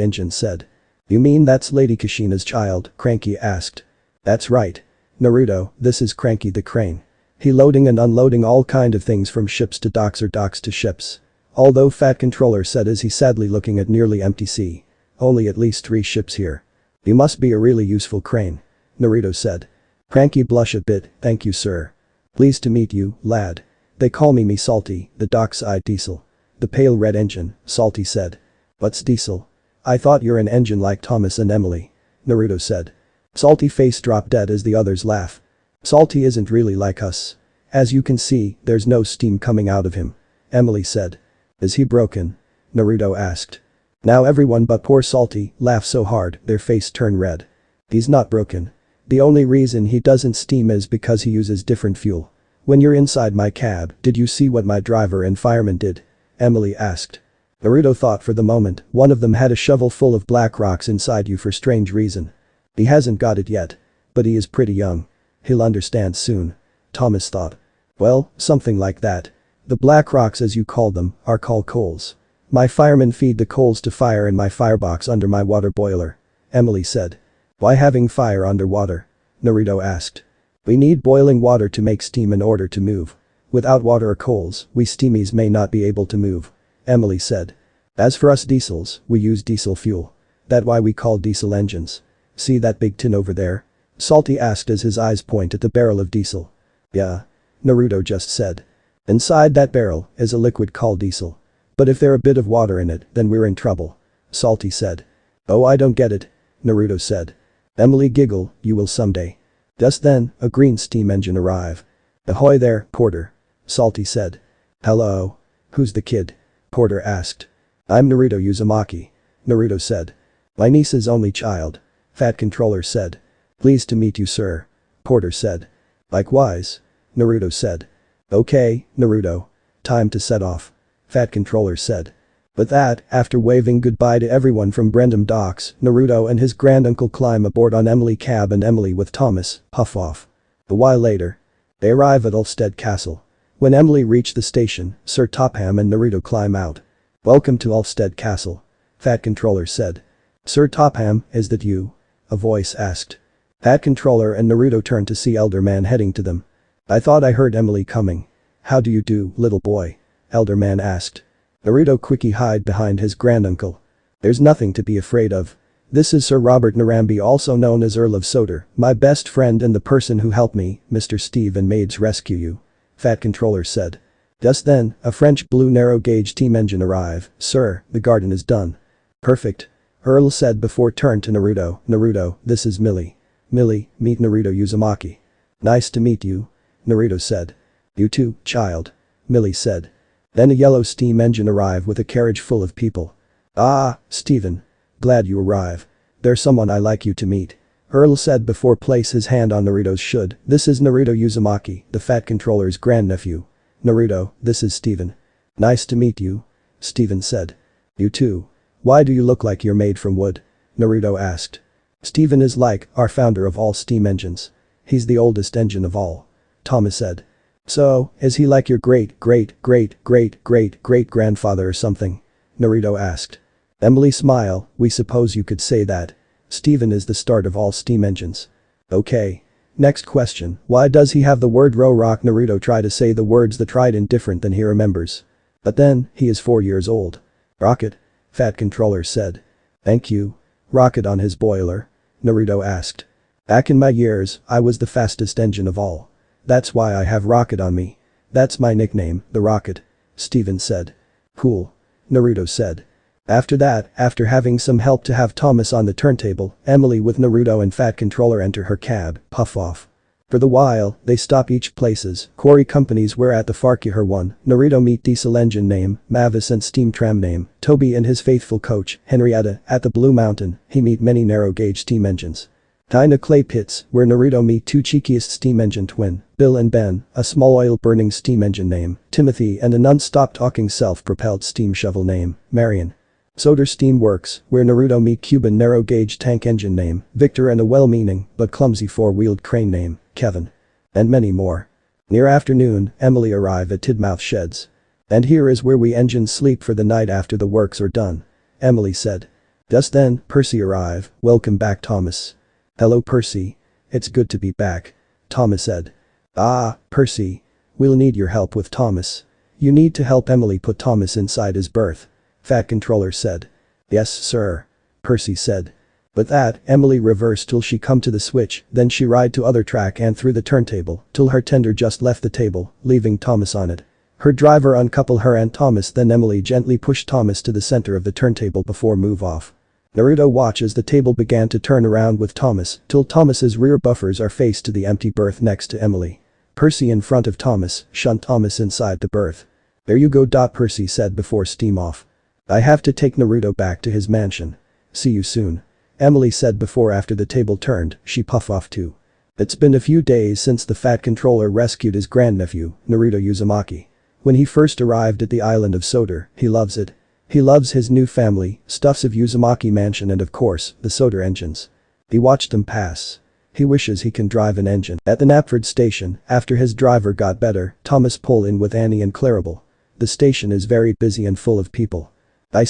engine said. You mean that's Lady Kushina's child? Cranky asked. That's right. Naruto, this is Cranky the crane. He loading and unloading all kind of things from ships to docks or docks to ships. Although Fat Controller said as he sadly looking at nearly empty sea. Only at least 3 ships here. You must be a really useful crane. Naruto said. Cranky blush a bit, thank you sir. Pleased to meet you, lad. They call me Salty, the dockside diesel. The pale red engine, Salty said. What's diesel? I thought you're an engine like Thomas and Emily. Naruto said. Salty face dropped dead as the others laugh. Salty isn't really like us. As you can see, there's no steam coming out of him. Emily said. Is he broken? Naruto asked. Now everyone but poor Salty laugh so hard their face turn red. He's not broken. The only reason he doesn't steam is because he uses different fuel. When you're inside my cab, did you see what my driver and fireman did? Emily asked. Naruto thought for the moment, one of them had a shovel full of black rocks inside you for strange reason. He hasn't got it yet. But he is pretty young. He'll understand soon. Thomas thought. Well, something like that. The black rocks as you call them, are called coals. My firemen feed the coals to fire in my firebox under my water boiler. Emily said. Why having fire underwater? Naruto asked. We need boiling water to make steam in order to move. Without water or coals, we steamies may not be able to move. Emily said. As for us diesels, we use diesel fuel. That's why we call diesel engines. See that big tin over there? Salty asked as his eyes point at the barrel of diesel. Yeah. Naruto just said. Inside that barrel is a liquid called diesel. But if there's a bit of water in it, then we're in trouble. Salty said. Oh, I don't get it. Naruto said. Emily giggled, you will someday. Just then, a green steam engine arrived. Ahoy there, Porter. Salty said. Hello. Who's the kid? Porter asked. I'm Naruto Uzumaki. Naruto said. My niece's only child. Fat Controller said. Pleased to meet you sir. Porter said. Likewise. Naruto said. Okay, Naruto. Time to set off. Fat Controller said. With that, after waving goodbye to everyone from Brendam Docks, Naruto and his granduncle climb aboard on Emily cab and Emily with Thomas puff off. A while later. They arrive at Ulstead Castle. When Emily reached the station, Sir Topham and Naruto climb out. Welcome to Ulstead Castle. Fat Controller said. Sir Topham, is that you? A voice asked. Fat Controller and Naruto turned to see Elder Man heading to them. I thought I heard Emily coming. How do you do, little boy? Elder Man asked. Naruto quickly hid behind his granduncle. There's nothing to be afraid of. This is Sir Robert Narambi, also known as Earl of Soder, my best friend and the person who helped me, Mr. Steve and Maids rescue you. Fat Controller said. Just then, a French blue narrow-gauge steam engine arrived. Sir, the garden is done. Perfect. Earl said before turned to Naruto. Naruto, this is Millie. Millie, meet Naruto Uzumaki. Nice to meet you. Naruto said. You too, child. Millie said. Then a yellow steam engine arrived with a carriage full of people. Ah, Steven. Glad you arrived. There's someone I like you to meet. Earl said before place his hand on Naruto's shoulder. This is Naruto Uzumaki, the Fat Controller's grandnephew. Naruto, this is Steven. Nice to meet you. Steven said. You too. Why do you look like you're made from wood? Naruto asked. Steven is like our founder of all steam engines. He's the oldest engine of all. Thomas said. So, is he like your great-great-great-great-great-grandfather or something? Naruto asked. Emily smiled, we suppose you could say that. Steven is the start of all steam engines. Okay. Next question, why does he have the word rock? Naruto tried to say the words that tried different than he remembers. But then, he is 4 years old. Rocket? Fat Controller said. Thank you. Rocket on his boiler? Naruto asked. Back in my years, I was the fastest engine of all. That's why I have Rocket on me. That's my nickname, the Rocket. Steven said. Cool. Naruto said. After that, after having some help to have Thomas on the turntable, Emily with Naruto and Fat Controller enter her cab, puff off. For the while, they stop each places, quarry companies were at the Farquhar one, Naruto meet diesel engine name, Mavis and steam tram name, Toby and his faithful coach, Henrietta, at the Blue Mountain, he meet many narrow gauge steam engines. In a clay pits, where Naruto meet two cheekiest steam engine twin, Bill and Ben, a small oil-burning steam engine name, Timothy, and a non-stop talking self-propelled steam shovel name, Marion. Soder Steam Works, where Naruto meet Cuban narrow-gauge tank engine name, Victor, and a well-meaning but clumsy four-wheeled crane name, Kevin. And many more. Near afternoon, Emily arrive at Tidmouth Sheds. "And here is where we engines sleep for the night after the works are done," Emily said. Just then, Percy arrive. "Welcome back, Thomas." "Hello, Percy. It's good to be back," Thomas said. "Ah, Percy. We'll need your help with Thomas. You need to help Emily put Thomas inside his berth," Fat Controller said. "Yes, sir," Percy said. But that, Emily reversed till she come to the switch, then she ride to other track and through the turntable, till her tender just left the table, leaving Thomas on it. Her driver uncouple her and Thomas, then Emily gently pushed Thomas to the center of the turntable before move off. Naruto watch as the table began to turn around with Thomas, till Thomas's rear buffers are faced to the empty berth next to Emily. Percy in front of Thomas, shunt Thomas inside the berth. "There you go." Percy said before steam off. "I have to take Naruto back to his mansion. See you soon," Emily said before after the table turned, she puff off too. It's been a few days since the Fat Controller rescued his grandnephew, Naruto Uzumaki. When he first arrived at the island of Soder, he loves it. He loves his new family, stuffs of Uzumaki mansion and of course, the Soder engines. He watched them pass. He wishes he can drive an engine. At the Knapford station, after his driver got better, Thomas pull in with Annie and Clarabelle. The station is very busy and full of people. I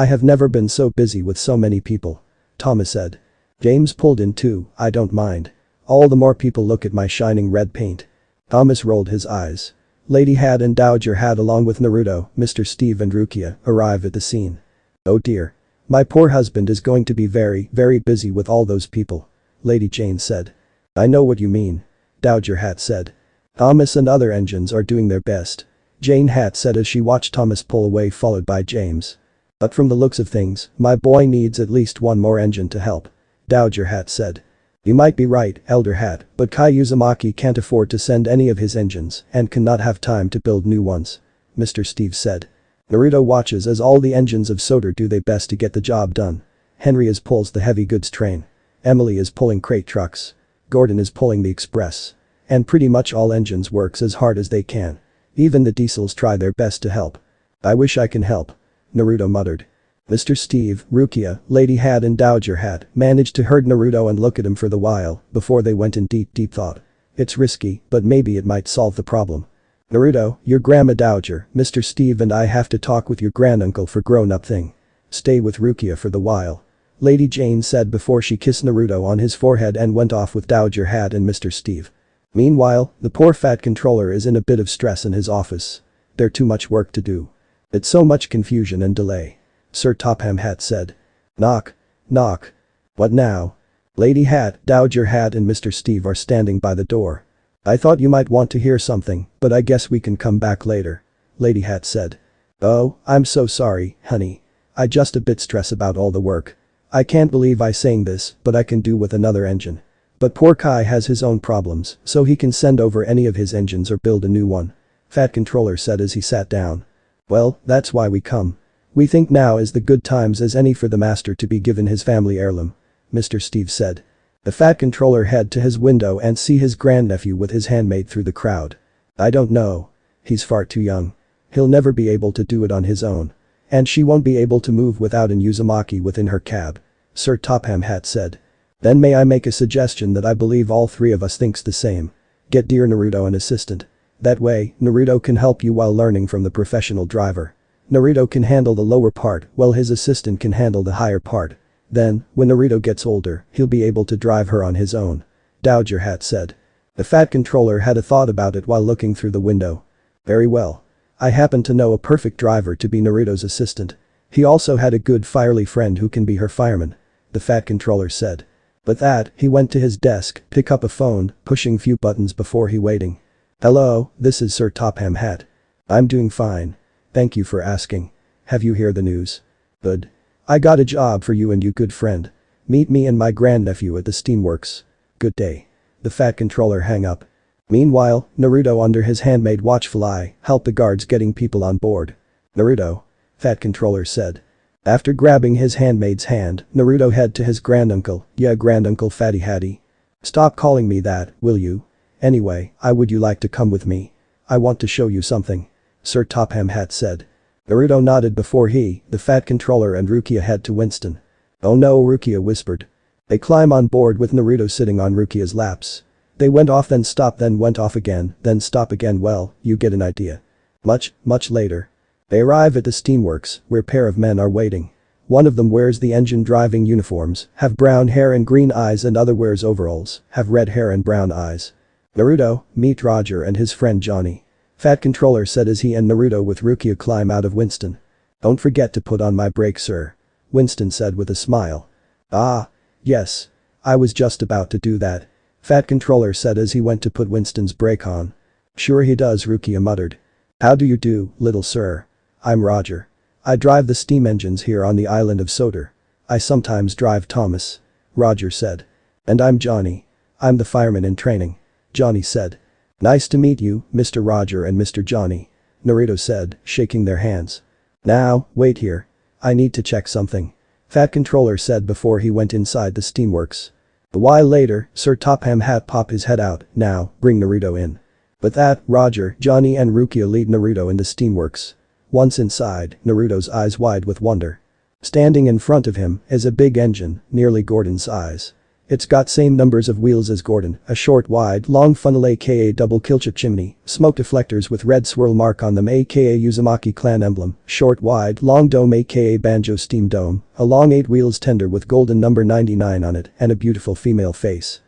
have never been so busy with so many people," Thomas said. James pulled in too. "I don't mind. All the more people look at my shining red paint." Thomas rolled his eyes. Lady Hat and Dowager Hat along with Naruto, Mr. Steve and Rukia arrive at the scene. "Oh dear. My poor husband is going to be very, very busy with all those people," Lady Jane said. "I know what you mean," Dowager Hat said. "Thomas and other engines are doing their best," Jane Hat said as she watched Thomas pull away followed by James. "But from the looks of things, my boy needs at least one more engine to help," Dowager Hat said. "You might be right, Elder Hat, but Kai Uzumaki can't afford to send any of his engines and cannot have time to build new ones," Mr. Steve said. Naruto watches as all the engines of Soder do their best to get the job done. Henry is pulls the heavy goods train. Emily is pulling crate trucks. Gordon is pulling the express. And pretty much all engines works as hard as they can. Even the diesels try their best to help. "I wish I can help," Naruto muttered. Mr. Steve, Rukia, Lady Hat and Dowager Hat managed to herd Naruto and look at him for the while before they went in deep thought. "It's risky, but maybe it might solve the problem." "Naruto, your grandma Dowager, Mr. Steve and I have to talk with your granduncle for grown-up thing. Stay with Rukia for the while," Lady Jane said before she kissed Naruto on his forehead and went off with Dowager Hat and Mr. Steve. Meanwhile, the poor Fat Controller is in a bit of stress in his office. There's too much work to do. It's so much confusion and delay. Sir Topham Hat said. "Knock. Knock. What now?" Lady Hat, Dowager Hat and Mr. Steve are standing by the door. "I thought you might want to hear something, but I guess we can come back later," Lady Hat said. "Oh, I'm so sorry, honey. I just a bit stressed about all the work. I can't believe I saying this, but I can do with another engine. But poor Kai has his own problems, so he can send over any of his engines or build a new one," Fat Controller said as he sat down. "Well, that's why we come. We think now is the good times as any for the master to be given his family heirloom," Mr. Steve said. The Fat Controller head to his window and see his grandnephew with his handmaid through the crowd. "I don't know. He's far too young. He'll never be able to do it on his own. And she won't be able to move without an Uzumaki within her cab," Sir Topham Hat said. "Then may I make a suggestion that I believe all three of us thinks the same. Get dear Naruto an assistant. That way, Naruto can help you while learning from the professional driver. Naruto can handle the lower part while his assistant can handle the higher part. Then, when Naruto gets older, he'll be able to drive her on his own," Dowager Hat said. The Fat Controller had a thought about it while looking through the window. "Very well. I happen to know a perfect driver to be Naruto's assistant. He also had a good firely friend who can be her fireman," the Fat Controller said. With that, he went to his desk, pick up a phone, pushing few buttons before he waiting. "Hello, this is Sir Topham Hat. I'm doing fine. Thank you for asking. Have you heard the news?" "Good. I got a job for you and you good friend. Meet me and my grandnephew at the steamworks. Good day." The Fat Controller hang up. Meanwhile, Naruto under his handmaid watchful eye helped the guards getting people on board. "Naruto," Fat Controller said. After grabbing his handmaid's hand, Naruto head to his granduncle, yeah granduncle Fatty Hattie. Stop calling me that, will you? Anyway, would you like to come with me? I want to show you something. Sir Topham Hatt said. Naruto nodded before he, the fat controller and Rukia head to Winston. Oh no, Rukia whispered. They climb on board with Naruto sitting on Rukia's laps. They went off then stopped then went off again, then stop again well, you get an idea. Much later. They arrive at the steamworks, where a pair of men are waiting. One of them wears the engine driving uniforms, have brown hair and green eyes and other wears overalls, have red hair and brown eyes. Naruto, meet Roger and his friend Johnny. Fat controller said as he and Naruto with Rukia climb out of Winston. Don't forget to put on my brakes sir. Winston said with a smile. Ah. Yes. I was just about to do that. Fat controller said as he went to put Winston's brake on. Sure he does Rukia muttered. How do you do, little sir? I'm Roger. I drive the steam engines here on the island of Soder. I sometimes drive Thomas. Roger said. And I'm Johnny. I'm the fireman in training. Johnny said. Nice to meet you, Mr. Roger and Mr. Johnny. Naruto said, shaking their hands. Now, wait here. I need to check something. Fat controller said before he went inside the steamworks. A while later, Sir Topham Hatt popped his head out, now, bring Naruto in. With that, Roger, Johnny and Rukia lead Naruto in the steamworks. Once inside, Naruto's eyes wide with wonder. Standing in front of him is a big engine, nearly Gordon's size. It's got same numbers of wheels as Gordon, a short wide long funnel aka double killchip chimney, smoke deflectors with red swirl mark on them aka Uzumaki clan emblem, short wide long dome aka banjo steam dome, a long 8 wheels tender with golden number 99 on it and a beautiful female face.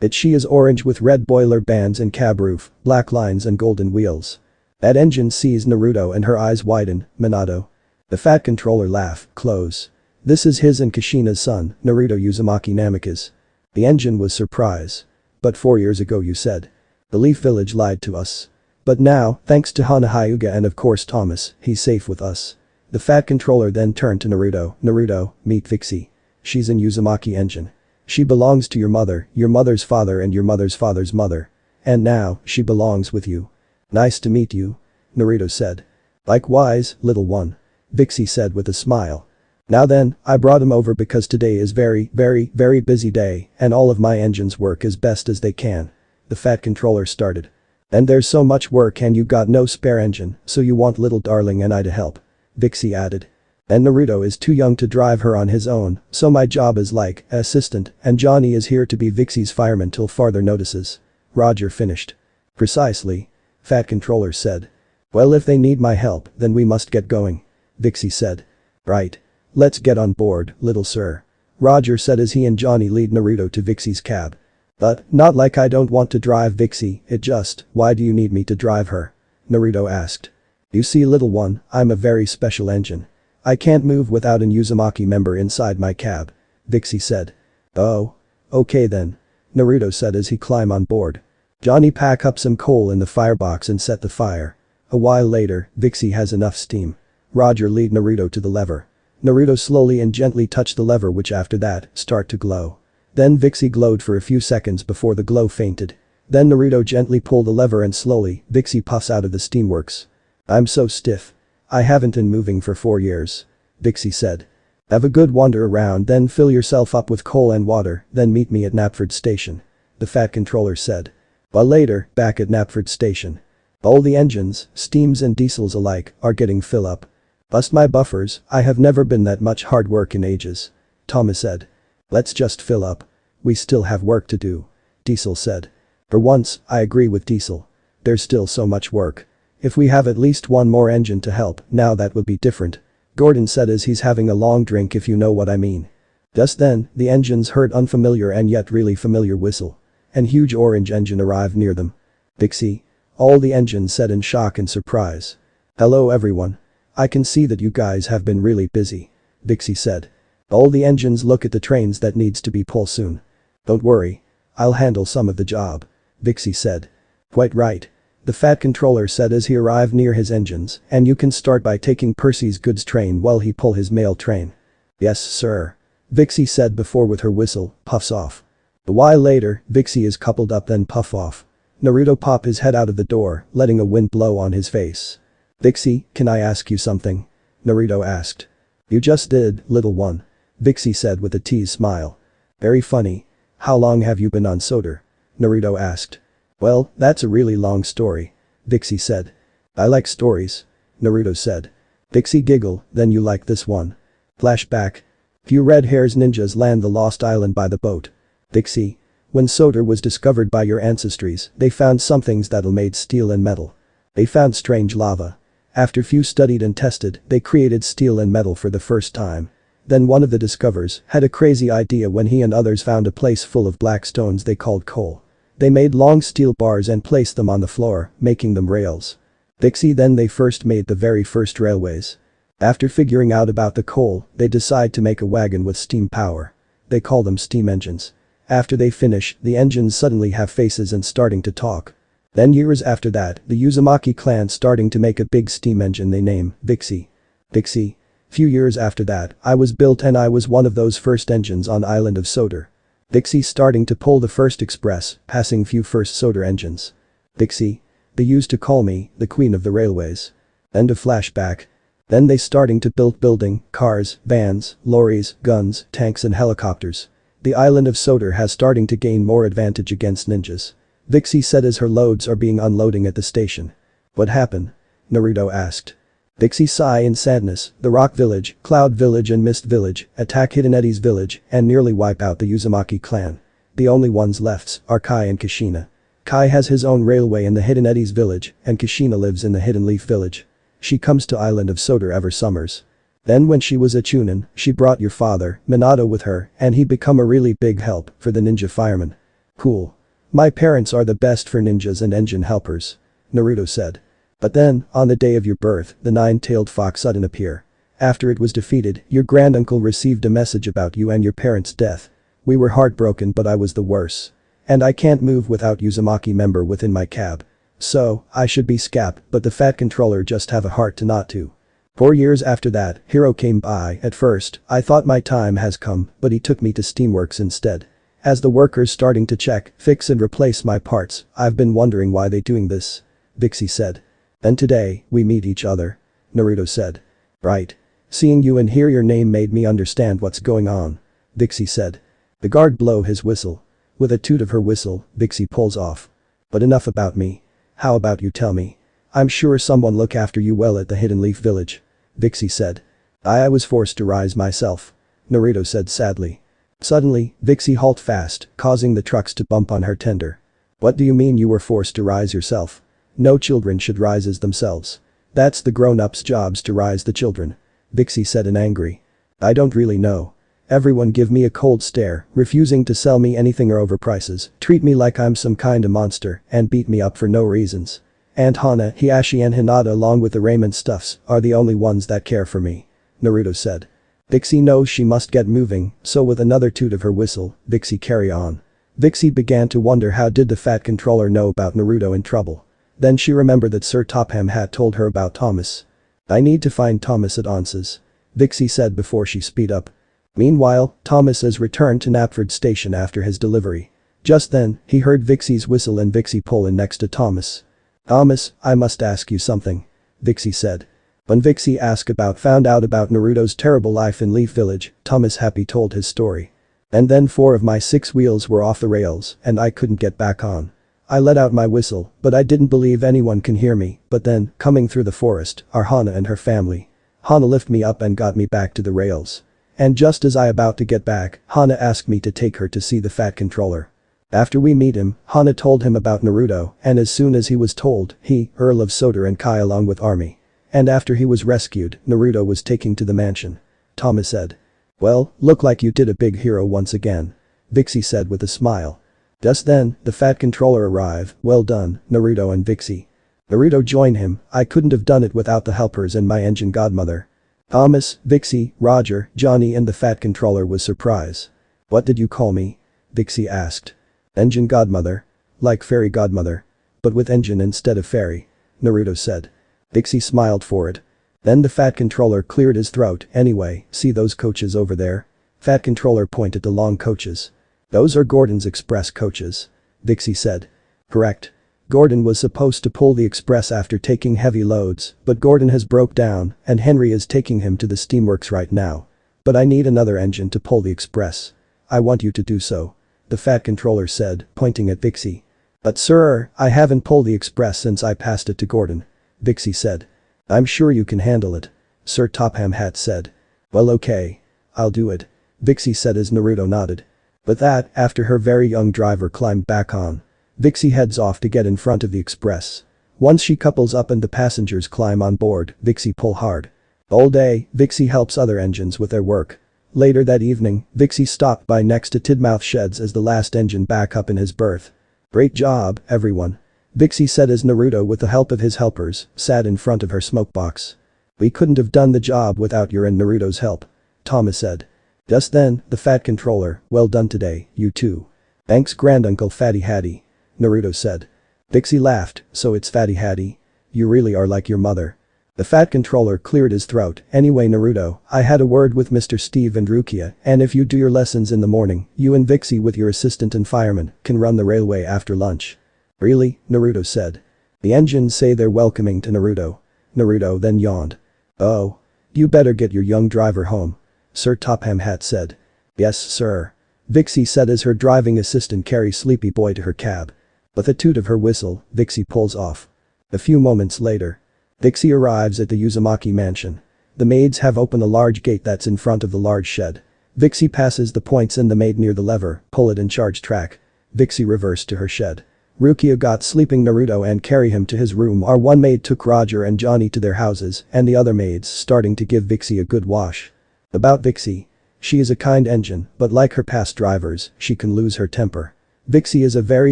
She is orange with red boiler bands and cab roof, black lines and golden wheels. That engine sees Naruto and her eyes widen, Minato. The fat controller laugh, close. This is his and Kushina's son, Naruto Uzumaki Namikaze. The engine was surprise. But 4 years ago you said. The Leaf Village lied to us. But now, thanks to Hana Hyuga and of course Thomas, he's safe with us. The fat controller then turned to Naruto, Naruto, meet Vixie. She's an Uzumaki engine. She belongs to your mother's father and your mother's father's mother. And now, she belongs with you. Nice to meet you. Naruto said. Likewise, little one. Vixie said with a smile. Now then, I brought him over because today is very busy day and all of my engines work as best as they can. The fat controller started. And there's so much work and you got no spare engine, so you want little darling and I to help. Vixie added. And Naruto is too young to drive her on his own, so my job is like assistant and Johnny is here to be Vixie's fireman till farther notices. Roger finished. Precisely. Fat controller said. Well if they need my help, then we must get going. Vixie said. Right. Let's get on board, little sir. Roger said as he and Johnny lead Naruto to Vixie's cab. But, not like I don't want to drive Vixie, it just, why do you need me to drive her? Naruto asked. You see little one, I'm a very special engine. I can't move without an Uzumaki member inside my cab. Vixie said. Oh. Okay then. Naruto said as he climbed on board. Johnny pack up some coal in the firebox and set the fire. A while later, Vixie has enough steam. Roger lead Naruto to the lever. Naruto slowly and gently touched the lever which after that, start to glow. Then Vixie glowed for a few seconds before the glow fainted. Then Naruto gently pulled the lever and slowly, Vixie puffs out of the steamworks. I'm so stiff. I haven't been moving for 4 years. Vixie said. Have a good wander around then fill yourself up with coal and water, then meet me at Knapford Station. The fat controller said. While later, back at Knapford Station. All the engines, steams and diesels alike, are getting fill up. Bust my buffers, I have never been that much hard work in ages. Thomas said. Let's just fill up. We still have work to do. Diesel said. For once, I agree with Diesel. There's still so much work. If we have at least one more engine to help, now that would be different. Gordon said as he's having a long drink if you know what I mean. Just then, the engines heard unfamiliar and yet really familiar whistle. An huge orange engine arrived near them. Vixie. All the engines said in shock and surprise. Hello everyone. I can see that you guys have been really busy. Vixie said. All the engines look at the trains that needs to be pulled soon. Don't worry. I'll handle some of the job. Vixie said. Quite right. The fat controller said as he arrived near his engines, and you can start by taking Percy's goods train while he pull his mail train. Yes sir. Vixie said before with her whistle, puffs off. A while later, Vixie is coupled up then puff off. Naruto pop his head out of the door, letting a wind blow on his face. Vixie, can I ask you something? Naruto asked. You just did, little one. Vixie said with a teased smile. Very funny. How long have you been on Soder? Naruto asked. Well, that's a really long story. Vixie said. I like stories. Naruto said. Vixie giggled, then you like this one. Flashback. Few red hairs ninjas land the lost island by the boat. Vixie. When Soder was discovered by your ancestries, they found somethings that'll made steel and metal. They found strange lava. After few studied and tested, they created steel and metal for the first time. Then one of the discoverers had a crazy idea when he and others found a place full of black stones they called coal. They made long steel bars and placed them on the floor, making them rails. Vixie then they first made the very first railways. After figuring out about the coal, they decide to make a wagon with steam power. They call them steam engines. After they finish, the engines suddenly have faces and starting to talk. Then years after that, the Uzumaki clan starting to make a big steam engine they name Vixie. Vixie. Few years after that, I was built and I was one of those first engines on island of Soder. Vixie starting to pull the first express, passing few first Soder engines. Vixie. They used to call me the queen of the railways. End of flashback. Then they starting to build building, cars, vans, lorries, guns, tanks and helicopters. The island of Soder has starting to gain more advantage against ninjas. Vixie said as her loads are being unloading at the station. What happened? Naruto asked. Vixie sigh in sadness, the Rock Village, Cloud Village and Mist Village attack Hidden Eddie's village and nearly wipe out the Uzumaki clan. The only ones left are Kai and Kushina. Kai has his own railway in the Hidden Eddie's village and Kushina lives in the Hidden Leaf village. She comes to island of Soder every summers. Then when she was a chunin, she brought your father, Minato with her and he become a really big help for the ninja firemen. Cool. My parents are the best for ninjas and engine helpers. Naruto said. But then, on the day of your birth, the nine-tailed fox sudden appear. After it was defeated, your granduncle received a message about you and your parents' death. We were heartbroken but I was the worst. And I can't move without Uzumaki member within my cab. So, I should be scap but the fat controller just have a heart to not to. 4 years after that, Hero came by. At first, I thought my time has come, but he took me to Steamworks instead. As the workers starting to check, fix and replace my parts, I've been wondering why they doing this. Vixie said. Then today, we meet each other. Naruto said. Right. Seeing you and hear your name made me understand what's going on. Vixie said. The guard blow his whistle. With a toot of her whistle, Vixie pulls off. But enough about me. How about you tell me? I'm sure someone look after you well at the Hidden Leaf village. Vixie said. I was forced to rise myself. Naruto said sadly. Suddenly, Vixie halt fast, causing the trucks to bump on her tender. What do you mean you were forced to rise yourself? No children should rise as themselves. That's the grown-ups' jobs to rise the children. Vixie said in angry. I don't really know. Everyone give me a cold stare, refusing to sell me anything or overprices, treat me like I'm some kind of monster, and beat me up for no reasons. Aunt Hana, Hiashi and Hinata along with the raiment stuffs are the only ones that care for me. Naruto said. Vixie knows she must get moving, so with another toot of her whistle, Vixie carry on. Vixie began to wonder how did the fat controller know about Naruto in trouble. Then she remembered that Sir Topham had told her about Thomas. I need to find Thomas at Once's. Vixie said before she speed up. Meanwhile, Thomas has returned to Knapford station after his delivery. Just then, he heard Vixie's whistle and Vixie pull in next to Thomas. Thomas, I must ask you something. Vixie said. When Vixie found out about Naruto's terrible life in Leaf Village, Thomas happy told his story. And then 4 of my 6 wheels were off the rails and I couldn't get back on. I let out my whistle, but I didn't believe anyone can hear me, but then, coming through the forest, are Hana and her family. Hana lifted me up and got me back to the rails. And just as I about to get back, Hana asked me to take her to see the fat controller. After we meet him, Hana told him about Naruto, and as soon as he was told, he, Earl of Soder and Kai along with army. And after he was rescued, Naruto was taken to the mansion. Thomas said. Well, look like you did a big hero once again. Vixie said with a smile. Just then, the fat controller arrived. Well done, Naruto and Vixie. Naruto joined him. I couldn't have done it without the helpers and my engine godmother. Thomas, Vixie, Roger, Johnny and the fat controller was surprised. What did you call me? Vixie asked. Engine godmother. Like fairy godmother. But with engine instead of fairy. Naruto said. Vixie smiled for it. Then the fat controller cleared his throat. Anyway, see those coaches over there? Fat controller pointed to long coaches. Those are Gordon's Express coaches. Vixie said. Correct. Gordon was supposed to pull the express after taking heavy loads, but Gordon has broke down and Henry is taking him to the steamworks right now. But I need another engine to pull the express. I want you to do so. The Fat Controller said, pointing at Vixie. But sir, I haven't pulled the express since I passed it to Gordon. Vixie said. I'm sure you can handle it. Sir Topham Hatt said. Well okay. I'll do it. Vixie said as Naruto nodded. But that, after her very young driver climbed back on. Vixie heads off to get in front of the express. Once she couples up and the passengers climb on board, Vixie pull hard. All day, Vixie helps other engines with their work. Later that evening, Vixie stopped by next to Tidmouth Sheds as the last engine back up in his berth. Great job, everyone. Vixie said as Naruto with the help of his helpers, sat in front of her smokebox. We couldn't have done the job without your and Naruto's help. Thomas said. Just then, the Fat Controller, well done today, you two. Thanks Granduncle Fatty Hattie. Naruto said. Vixie laughed, so it's Fatty Hattie? You really are like your mother. The Fat Controller cleared his throat. Anyway Naruto, I had a word with Mr. Steve and Rukia, and if you do your lessons in the morning, you and Vixie with your assistant and fireman can run the railway after lunch. Really? Naruto said. The engines say they're welcoming to Naruto. Naruto then yawned. Oh. You better get your young driver home. Sir Topham Hatt said. Yes sir. Vixie said as her driving assistant carries Sleepy Boy to her cab. With a toot of her whistle, Vixie pulls off. A few moments later. Vixie arrives at the Uzumaki mansion. The maids have opened a large gate that's in front of the large shed. Vixie passes the points and the maid near the lever, pull it and charge track. Vixie reversed to her shed. Rukia got sleeping Naruto and carry him to his room. Our one maid took Roger and Johnny to their houses and the other maids starting to give Vixie a good wash. About Vixie. She is a kind engine, but like her past drivers, she can lose her temper. Vixie is a very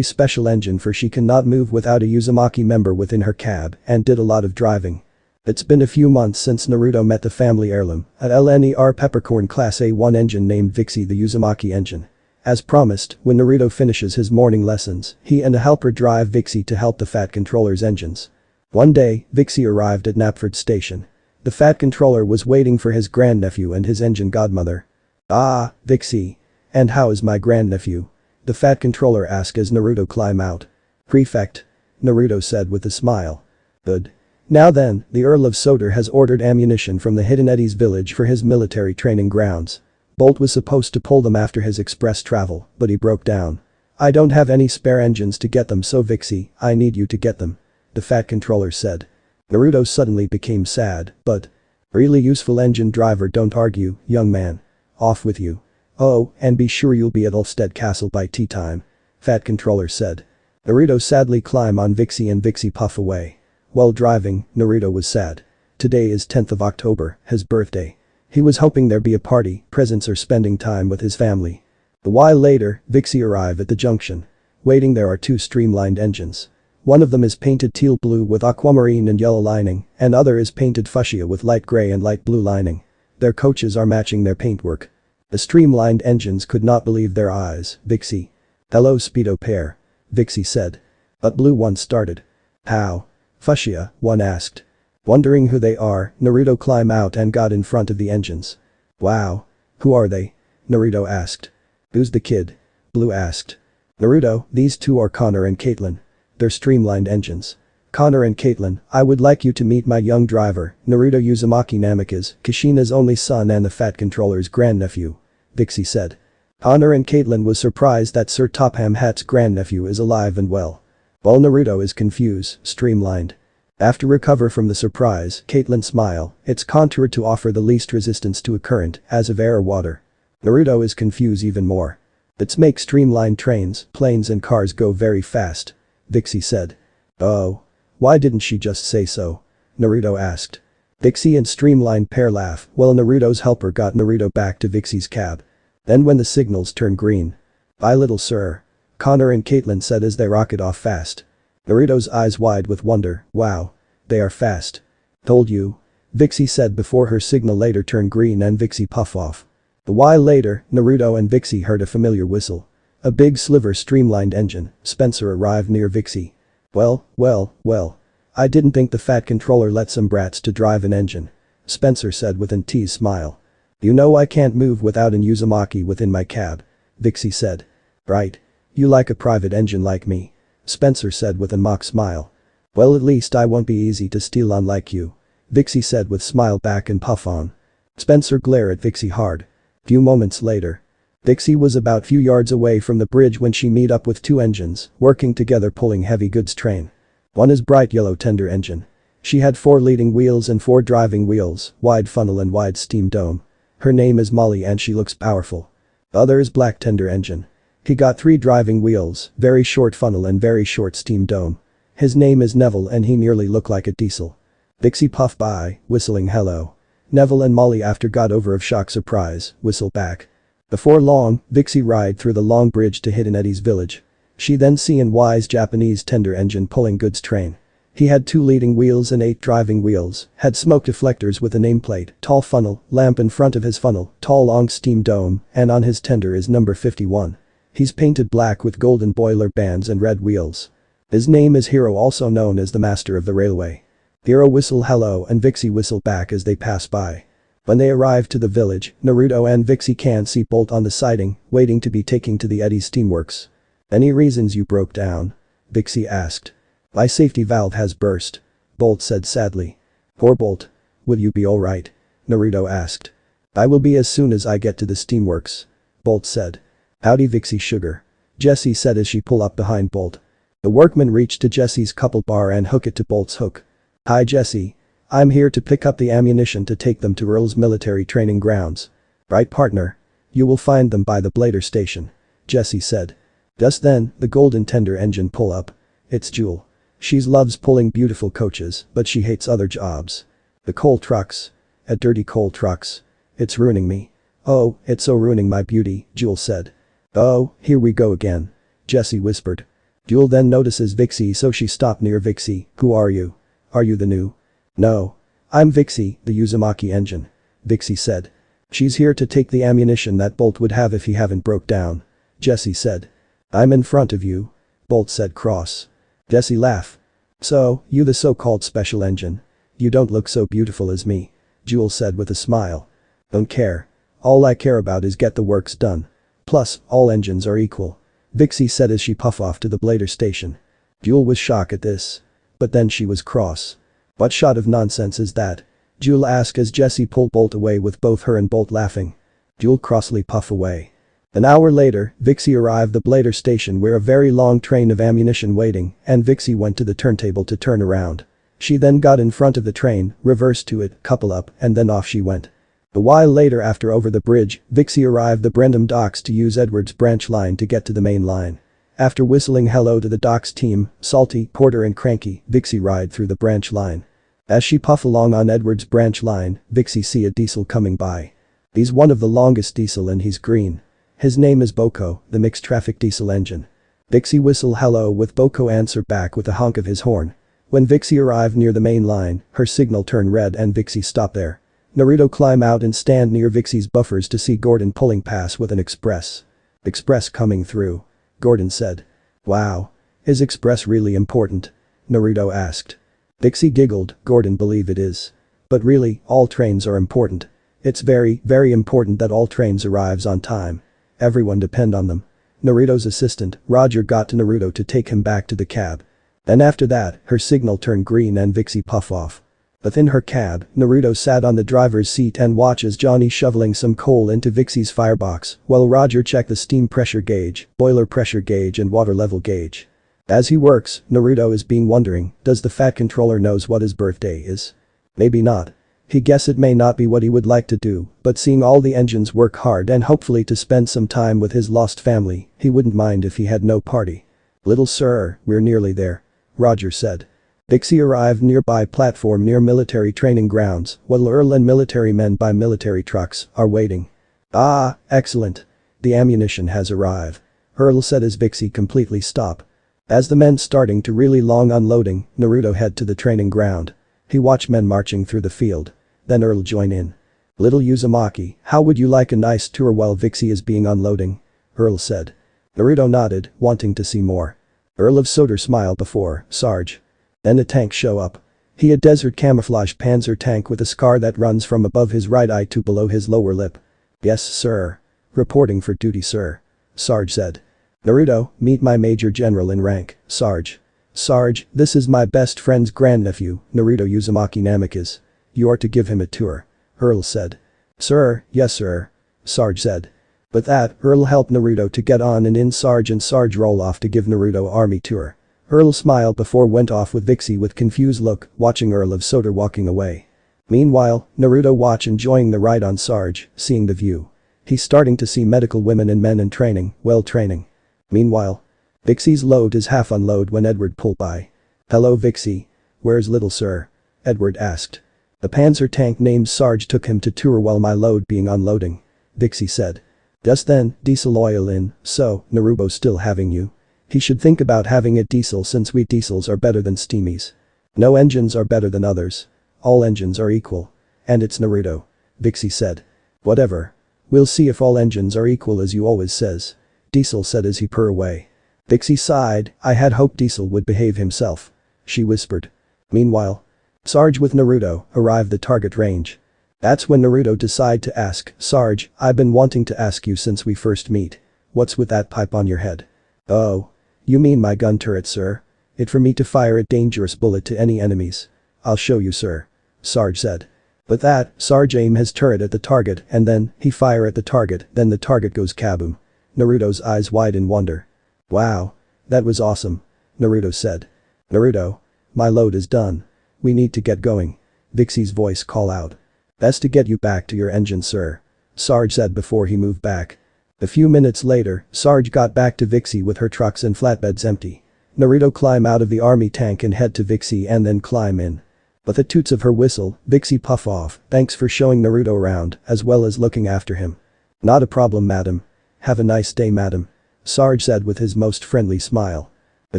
special engine for she cannot move without a Uzumaki member within her cab and did a lot of driving. It's been a few months since Naruto met the family heirloom, an LNER Peppercorn Class A1 engine named Vixie the Uzumaki engine. As promised, when Naruto finishes his morning lessons, he and a helper drive Vixie to help the Fat Controller's engines. One day, Vixie arrived at Knapford Station. The Fat Controller was waiting for his grandnephew and his engine godmother. Ah, Vixie. And how is my grandnephew? The Fat Controller asked as Naruto climb out. Prefect. Naruto said with a smile. Good. Now then, the Earl of Soder has ordered ammunition from the Hidden Eddies village for his military training grounds. Bolt was supposed to pull them after his express travel, but he broke down. I don't have any spare engines to get them so Vixie, I need you to get them. The Fat Controller said. Naruto suddenly became sad, but. Really useful engine driver don't argue, young man. Off with you. Oh, and be sure you'll be at Ulfstead Castle by tea time. Fat Controller said. Naruto sadly climbed on Vixie and Vixie puff away. While driving, Naruto was sad. Today is 10th of October, his birthday. He was hoping there'd be a party, presents or spending time with his family. A while later, Vixie arrived at the junction. Waiting there are two streamlined engines. One of them is painted teal blue with aquamarine and yellow lining, and other is painted fuchsia with light gray and light blue lining. Their coaches are matching their paintwork. The streamlined engines could not believe their eyes. Vixie. Hello Speedo pair. Vixie said. But blue one started. How? Fuchsia, one asked. Wondering who they are, Naruto climbed out and got in front of the engines. Wow. Who are they? Naruto asked. Who's the kid? Blue asked. Naruto, these two are Connor and Caitlin. They're streamlined engines. Connor and Caitlin, I would like you to meet my young driver, Naruto Uzumaki Namikaze, Kushina's only son and the Fat Controller's grandnephew. Vixie said. Connor and Caitlin was surprised that Sir Topham Hatt's grandnephew is alive and well. While Naruto is confused, streamlined. After recover from the surprise, Caitlin smile, it's contoured to offer the least resistance to a current, as of air or water. Naruto is confused even more. Let's make streamlined trains, planes and cars go very fast. Vixie said. Oh. Why didn't she just say so? Naruto asked. Vixie and streamlined pair laugh while Naruto's helper got Naruto back to Vixie's cab. Then when the signals turned green. Bye little sir. Connor and Caitlin said as they rocket off fast. Naruto's eyes wide with wonder, wow. They are fast. Told you. Vixie said before her signal later turned green and Vixie puff off. A while later, Naruto and Vixie heard a familiar whistle. A big sliver streamlined engine, Spencer arrived near Vixie. Well. I didn't think the Fat Controller let some brats to drive an engine. Spencer said with an teased smile. You know I can't move without an Uzumaki within my cab. Vixie said. Right. You like a private engine like me. Spencer said with a mock smile. Well, at least I won't be easy to steal on like you. Vixie said with smile back and puff on. Spencer glared at Vixie hard. Few moments later. Vixie was about few yards away from the bridge when she met up with two engines, working together pulling heavy goods train. One is bright yellow tender engine. She had 4 leading wheels and 4 driving wheels, wide funnel and wide steam dome. Her name is Molly and she looks powerful. The other is black tender engine. He got 3 driving wheels, very short funnel and very short steam dome. His name is Neville and he nearly looked like a diesel. Vixie puffed by, whistling hello. Neville and Molly after got over of shock surprise, whistle back. Before long, Vixie ride through the long bridge to Hidden Eddie's village. She then see an wise Japanese tender engine pulling goods train. He had 2 leading wheels and 8 driving wheels, had smoke deflectors with a nameplate, tall funnel, lamp in front of his funnel, tall long steam dome, and on his tender is number 51. He's painted black with golden boiler bands and red wheels. His name is Hero, also known as the master of the railway. Hero whistle hello and Vixie whistle back as they pass by. When they arrive to the village, Naruto and Vixie can see Bolt on the siding, waiting to be taken to the Eddie's steamworks. Any reasons you broke down? Vixie asked. My safety valve has burst. Bolt said sadly. Poor Bolt. Will you be alright? Naruto asked. I will be as soon as I get to the steamworks. Bolt said. Howdy Vixie sugar. Jessie said as she pulled up behind Bolt. The workman reached to Jessie's couple bar and hooked it to Bolt's hook. Hi Jessie. I'm here to pick up the ammunition to take them to Earl's military training grounds. Right partner? You will find them by the Blader station. Jessie said. Just then, the golden tender engine pull up. It's Jewel. She loves pulling beautiful coaches, but she hates other jobs. The coal trucks. At dirty coal trucks. It's ruining me. Oh, it's so ruining my beauty, Jewel said. Oh, here we go again. Jessie whispered. Jewel then notices Vixie so she stopped near Vixie. Who are you? Are you the new? No. I'm Vixie, the Uzumaki engine. Vixie said. She's here to take the ammunition that Bolt would have if he haven't broke down. Jessie said. I'm in front of you. Bolt said cross. Jessie laughed. So, you the so-called special engine. You don't look so beautiful as me. Jewel said with a smile. Don't care. All I care about is get the works done. Plus, all engines are equal. Vixie said as she puffed off to the Blader station. Jewel was shocked at this. But then she was cross. What shot of nonsense is that? Jewel asked as Jessie pulled Bolt away with both her and Bolt laughing. Jewel crossly puffed away. An hour later, Vixie arrived at the Blader station where a very long train of ammunition waiting and Vixie went to the turntable to turn around. She then got in front of the train, reversed to it, couple up, and then off she went. A while later after over the bridge, Vixie arrived at the Brendam docks to use Edward's branch line to get to the main line. After whistling hello to the docks team, Salty, Porter and Cranky, Vixie ride through the branch line. As she puff along on Edward's branch line, Vixie see a diesel coming by. He's one of the longest diesel and he's green. His name is Boko, the mixed traffic diesel engine. Vixie whistle hello with Boko answer back with a honk of his horn. When Vixie arrived near the main line, her signal turned red and Vixie stopped there. Naruto climb out and stand near Vixie's buffers to see Gordon pulling past with an express. Express coming through. Gordon said. Wow. Is express really important? Naruto asked. Vixie giggled, Gordon believe it is. But really, all trains are important. It's very, very important that all trains arrives on time. Everyone depend on them. Naruto's assistant, Roger got to Naruto to take him back to the cab. Then after that, her signal turned green and Vixie puff off. Within her cab, Naruto sat on the driver's seat and watches Johnny shoveling some coal into Vixie's firebox, while Roger checked the steam pressure gauge, boiler pressure gauge and water level gauge. As he works, Naruto is being wondering, does the fat controller knows what his birthday is? Maybe not. He guess it may not be what he would like to do, but seeing all the engines work hard and hopefully to spend some time with his lost family, he wouldn't mind if he had no party. Little sir, we're nearly there. Roger said. Vixie arrived nearby platform near military training grounds, while Earl and military men by military trucks are waiting. Ah, excellent. The ammunition has arrived. Earl said as Vixie completely stopped. As the men starting to really long unloading, Naruto head to the training ground. He watched men marching through the field. Then Earl join in. Little Uzumaki, how would you like a nice tour while Vixie is being unloading? Earl said. Naruto nodded, wanting to see more. Earl of Soder smiled before, Sarge. Then a tank show up. He a desert camouflage panzer tank with a scar that runs from above his right eye to below his lower lip. Yes, sir. Reporting for duty, sir. Sarge said. Naruto, meet my major general in rank, Sarge. Sarge, this is my best friend's grandnephew, Naruto Uzumaki Namikaze. You are to give him a tour. Earl said. Sir, yes sir. Sarge said. With that, Earl helped Naruto to get on and in Sarge and Sarge roll off to give Naruto army tour. Earl smiled before went off with Vixie with confused look, watching Earl of Soda walking away. Meanwhile, Naruto watch enjoying the ride on Sarge, seeing the view. He's starting to see medical women and men in training, well training. Meanwhile, Vixie's load is half unload when Edward pulled by. Hello Vixie. Where's little sir? Edward asked. The Panzer tank named Sarge took him to tour while my load being unloading. Vixie said. Just then, Diesel oil in, so, Naruto's still having you. He should think about having a diesel since we diesels are better than steamies. No engines are better than others. All engines are equal. And it's Naruto. Vixie said. Whatever. We'll see if all engines are equal as you always says. Diesel said as he purr away. Vixie sighed, I had hoped Diesel would behave himself. She whispered. Meanwhile, Sarge with Naruto arrived the target range. That's when Naruto decided to ask, Sarge, I've been wanting to ask you since we first meet. What's with that pipe on your head? Oh. You mean my gun turret sir? It for me to fire a dangerous bullet to any enemies. I'll show you sir. Sarge said. With that, Sarge aim his turret at the target and then, he fire at the target, then the target goes kaboom. Naruto's eyes wide in wonder. Wow. That was awesome. Naruto said. Naruto. My load is done. We need to get going. Vixie's voice call out. Best to get you back to your engine sir. Sarge said before he moved back. A few minutes later, Sarge got back to Vixie with her trucks and flatbeds empty. Naruto climb out of the army tank and head to Vixie and then climb in. With the toots of her whistle, Vixie puff off, thanks for showing Naruto around, as well as looking after him. Not a problem madam. Have a nice day madam. Sarge said with his most friendly smile. A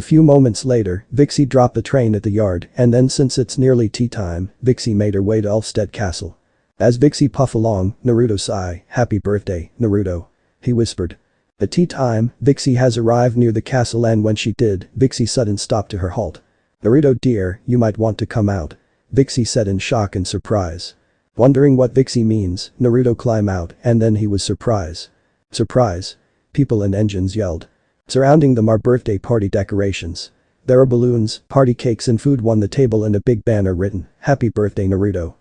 few moments later, Vixie dropped the train at the yard and then since it's nearly tea time, Vixie made her way to Ulfstead Castle. As Vixie puff along, Naruto sigh, happy birthday, Naruto. He whispered. At tea time, Vixie has arrived near the castle and when she did, Vixie sudden stopped to her halt. Naruto dear, you might want to come out. Vixie said in shock and surprise. Wondering what Vixie means, Naruto climb out and then he was surprised. Surprise. People and engines yelled. Surrounding them are birthday party decorations. There are balloons, party cakes and food on the table and a big banner written, Happy Birthday Naruto.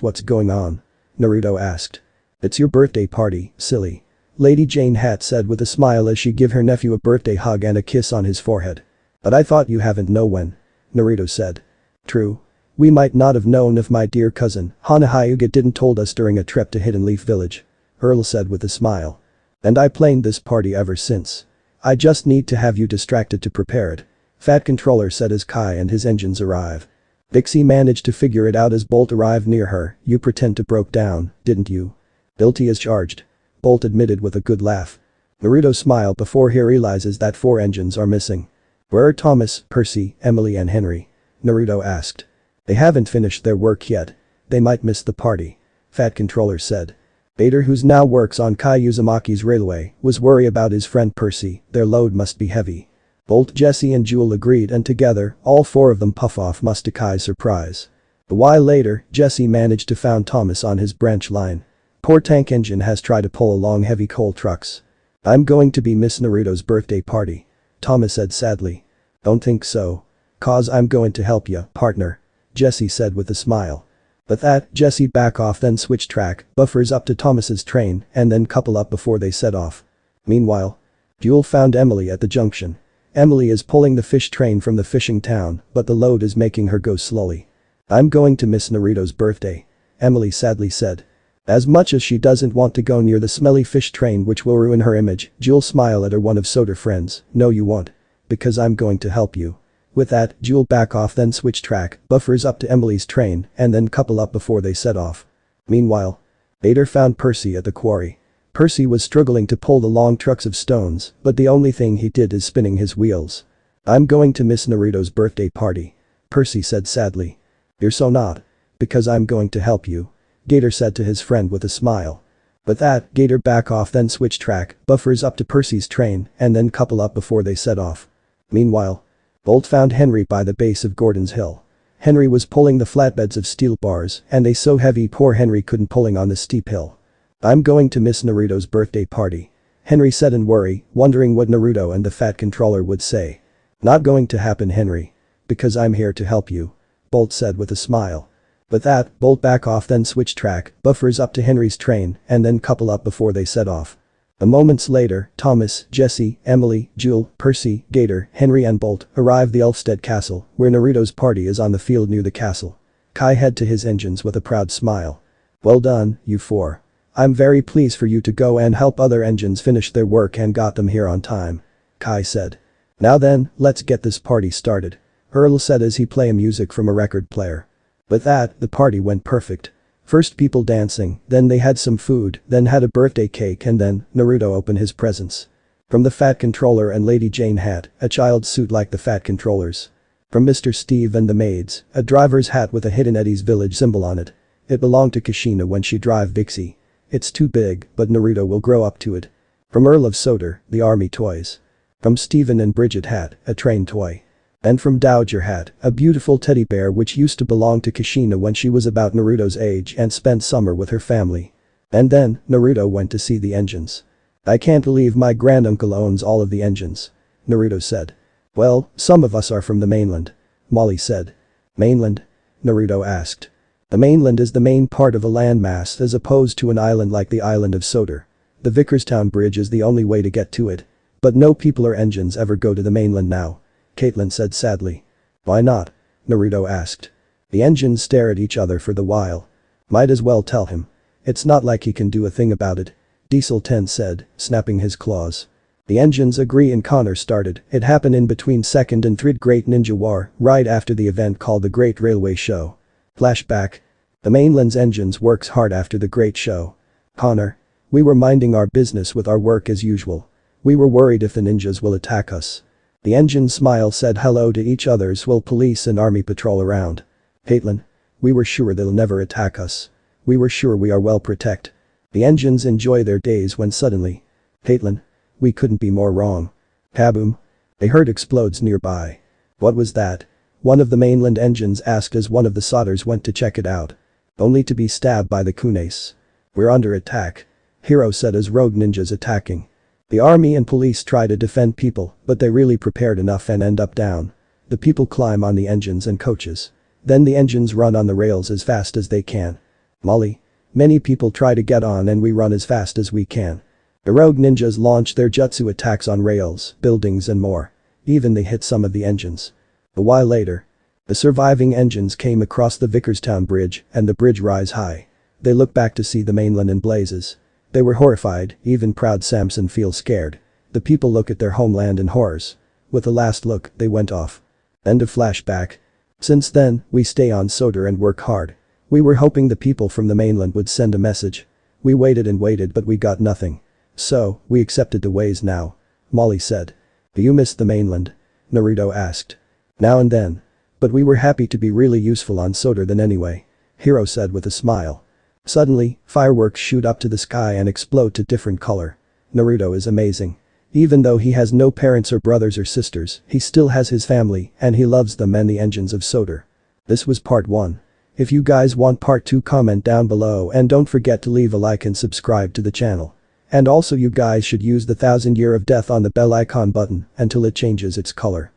What's going on? Naruto asked. It's your birthday party, silly. Lady Jane Hat said with a smile as she give her nephew a birthday hug and a kiss on his forehead. But I thought you haven't know when. Naruto said. True. We might not have known if my dear cousin, Hana Hyuga didn't told us during a trip to Hidden Leaf Village. Earl said with a smile. And I planned this party ever since. I just need to have you distracted to prepare it. Fat Controller said as Kai and his engines arrive. Vixie managed to figure it out as Bolt arrived near her, you pretend to broke down, didn't you? Guilty as charged. Bolt admitted with a good laugh. Naruto smiled before he realizes that 4 engines are missing. Where are Thomas, Percy, Emily and Henry? Naruto asked. They haven't finished their work yet. They might miss the party. Fat Controller said. Bader who's now works on Kai Uzumaki's railway was worried about his friend Percy, their load must be heavy. Bolt, Jesse and Jewel agreed and together, all 4 of them puff off much to Kai's surprise. A while later, Jesse managed to found Thomas on his branch line. Poor tank engine has tried to pull along heavy coal trucks. I'm going to be Miss Naruto's birthday party. Thomas said sadly. Don't think so. Cause I'm going to help ya, partner. Jesse said with a smile. But that, Jesse back off then switch track, buffers up to Thomas's train and then couple up before they set off. Meanwhile, Jewel found Emily at the junction. Emily is pulling the fish train from the fishing town, but the load is making her go slowly. I'm going to miss Naruto's birthday. Emily sadly said. As much as she doesn't want to go near the smelly fish train which will ruin her image, Jewel smiled at her one of Soda friends, no you won't. Because I'm going to help you. With that, Jewel back off then switch track, buffers up to Emily's train and then couple up before they set off. Meanwhile, Vader found Percy at the quarry. Percy was struggling to pull the long trucks of stones, but the only thing he did is spinning his wheels. I'm going to miss Naruto's birthday party. Percy said sadly. You're so not. Because I'm going to help you. Gator said to his friend with a smile. With that, Gator back off then switch track, buffers up to Percy's train and then couple up before they set off. Meanwhile, Bolt found Henry by the base of Gordon's Hill. Henry was pulling the flatbeds of steel bars and they so heavy poor Henry couldn't pulling on the steep hill. I'm going to miss Naruto's birthday party. Henry said in worry, wondering what Naruto and the fat controller would say. Not going to happen, Henry. Because I'm here to help you. Bolt said with a smile. With that, Bolt back off, then switch track, buffers up to Henry's train, and then couple up before they set off. A moments later, Thomas, Jesse, Emily, Jewel, Percy, Gator, Henry and Bolt arrive the Elfstead Castle, where Naruto's party is on the field near the castle. Kai head to his engines with a proud smile. Well done, you four. I'm very pleased for you to go and help other engines finish their work and got them here on time. Kai said. Now then, let's get this party started. Earl said as he play music from a record player. With that, the party went perfect. First people dancing, then they had some food, then had a birthday cake and then, Naruto opened his presents. From the Fat Controller and Lady Jane hat, a child's suit like the Fat Controller's. From Mr. Steve and the maids, a driver's hat with a Hidden Eddie's Village symbol on it. It belonged to Kushina when she drive Vixie. It's too big, but Naruto will grow up to it. From Earl of Soder, the army toys. From Steven and Bridget hat, a train toy. And from Dowager hat, a beautiful teddy bear which used to belong to Kushina when she was about Naruto's age and spent summer with her family. And then, Naruto went to see the engines. I can't believe my granduncle owns all of the engines. Naruto said. Well, some of us are from the mainland. Molly said. Mainland? Naruto asked. The mainland is the main part of a landmass as opposed to an island like the island of Soder. The Vickerstown Bridge is the only way to get to it. But no people or engines ever go to the mainland now. Caitlin said sadly. Why not? Naruto asked. The engines stare at each other for the while. Might as well tell him. It's not like he can do a thing about it. Diesel 10 said, snapping his claws. The engines agree and Connor started. It happened in between second and third Great Ninja War, right after the event called the Great Railway Show. Flashback. The mainland's engines works hard after the Great Show. Connor. We were minding our business with our work as usual. We were worried if the ninjas will attack us. The engine smile said hello to each others while police and army patrol around. Caitlin. We were sure they'll never attack us. We were sure we are well protected. The engines enjoy their days when suddenly. Caitlin. We couldn't be more wrong. Kaboom. They heard explodes nearby. What was that? One of the mainland engines asked as one of the solders went to check it out. Only to be stabbed by the Kunes. We're under attack. Hero said as rogue ninjas attacking. The army and police try to defend people, but they really prepared enough and end up down. The people climb on the engines and coaches. Then the engines run on the rails as fast as they can. Molly. Many people try to get on and we run as fast as we can. The rogue ninjas launch their jutsu attacks on rails, buildings and more. Even they hit some of the engines. A while later. The surviving engines came across the Vickerstown Bridge and the bridge rise high. They look back to see the mainland in blazes. They were horrified, even proud Samson feels scared. The people look at their homeland in horrors. With a last look, they went off. End of flashback. Since then, we stay on Soder and work hard. We were hoping the people from the mainland would send a message. We waited and waited but we got nothing. So, we accepted the ways now. Molly said. Do you miss the mainland? Naruto asked. Now and then. But we were happy to be really useful on Soder then anyway. Hero said with a smile. Suddenly, fireworks shoot up to the sky and explode to different color. Naruto is amazing. Even though he has no parents or brothers or sisters, he still has his family and he loves them and the engines of Soder. This was part 1. If you guys want part 2, comment down below and don't forget to leave a like and subscribe to the channel. And also you guys should use the 1000 Year of Death on the bell icon button until it changes its color.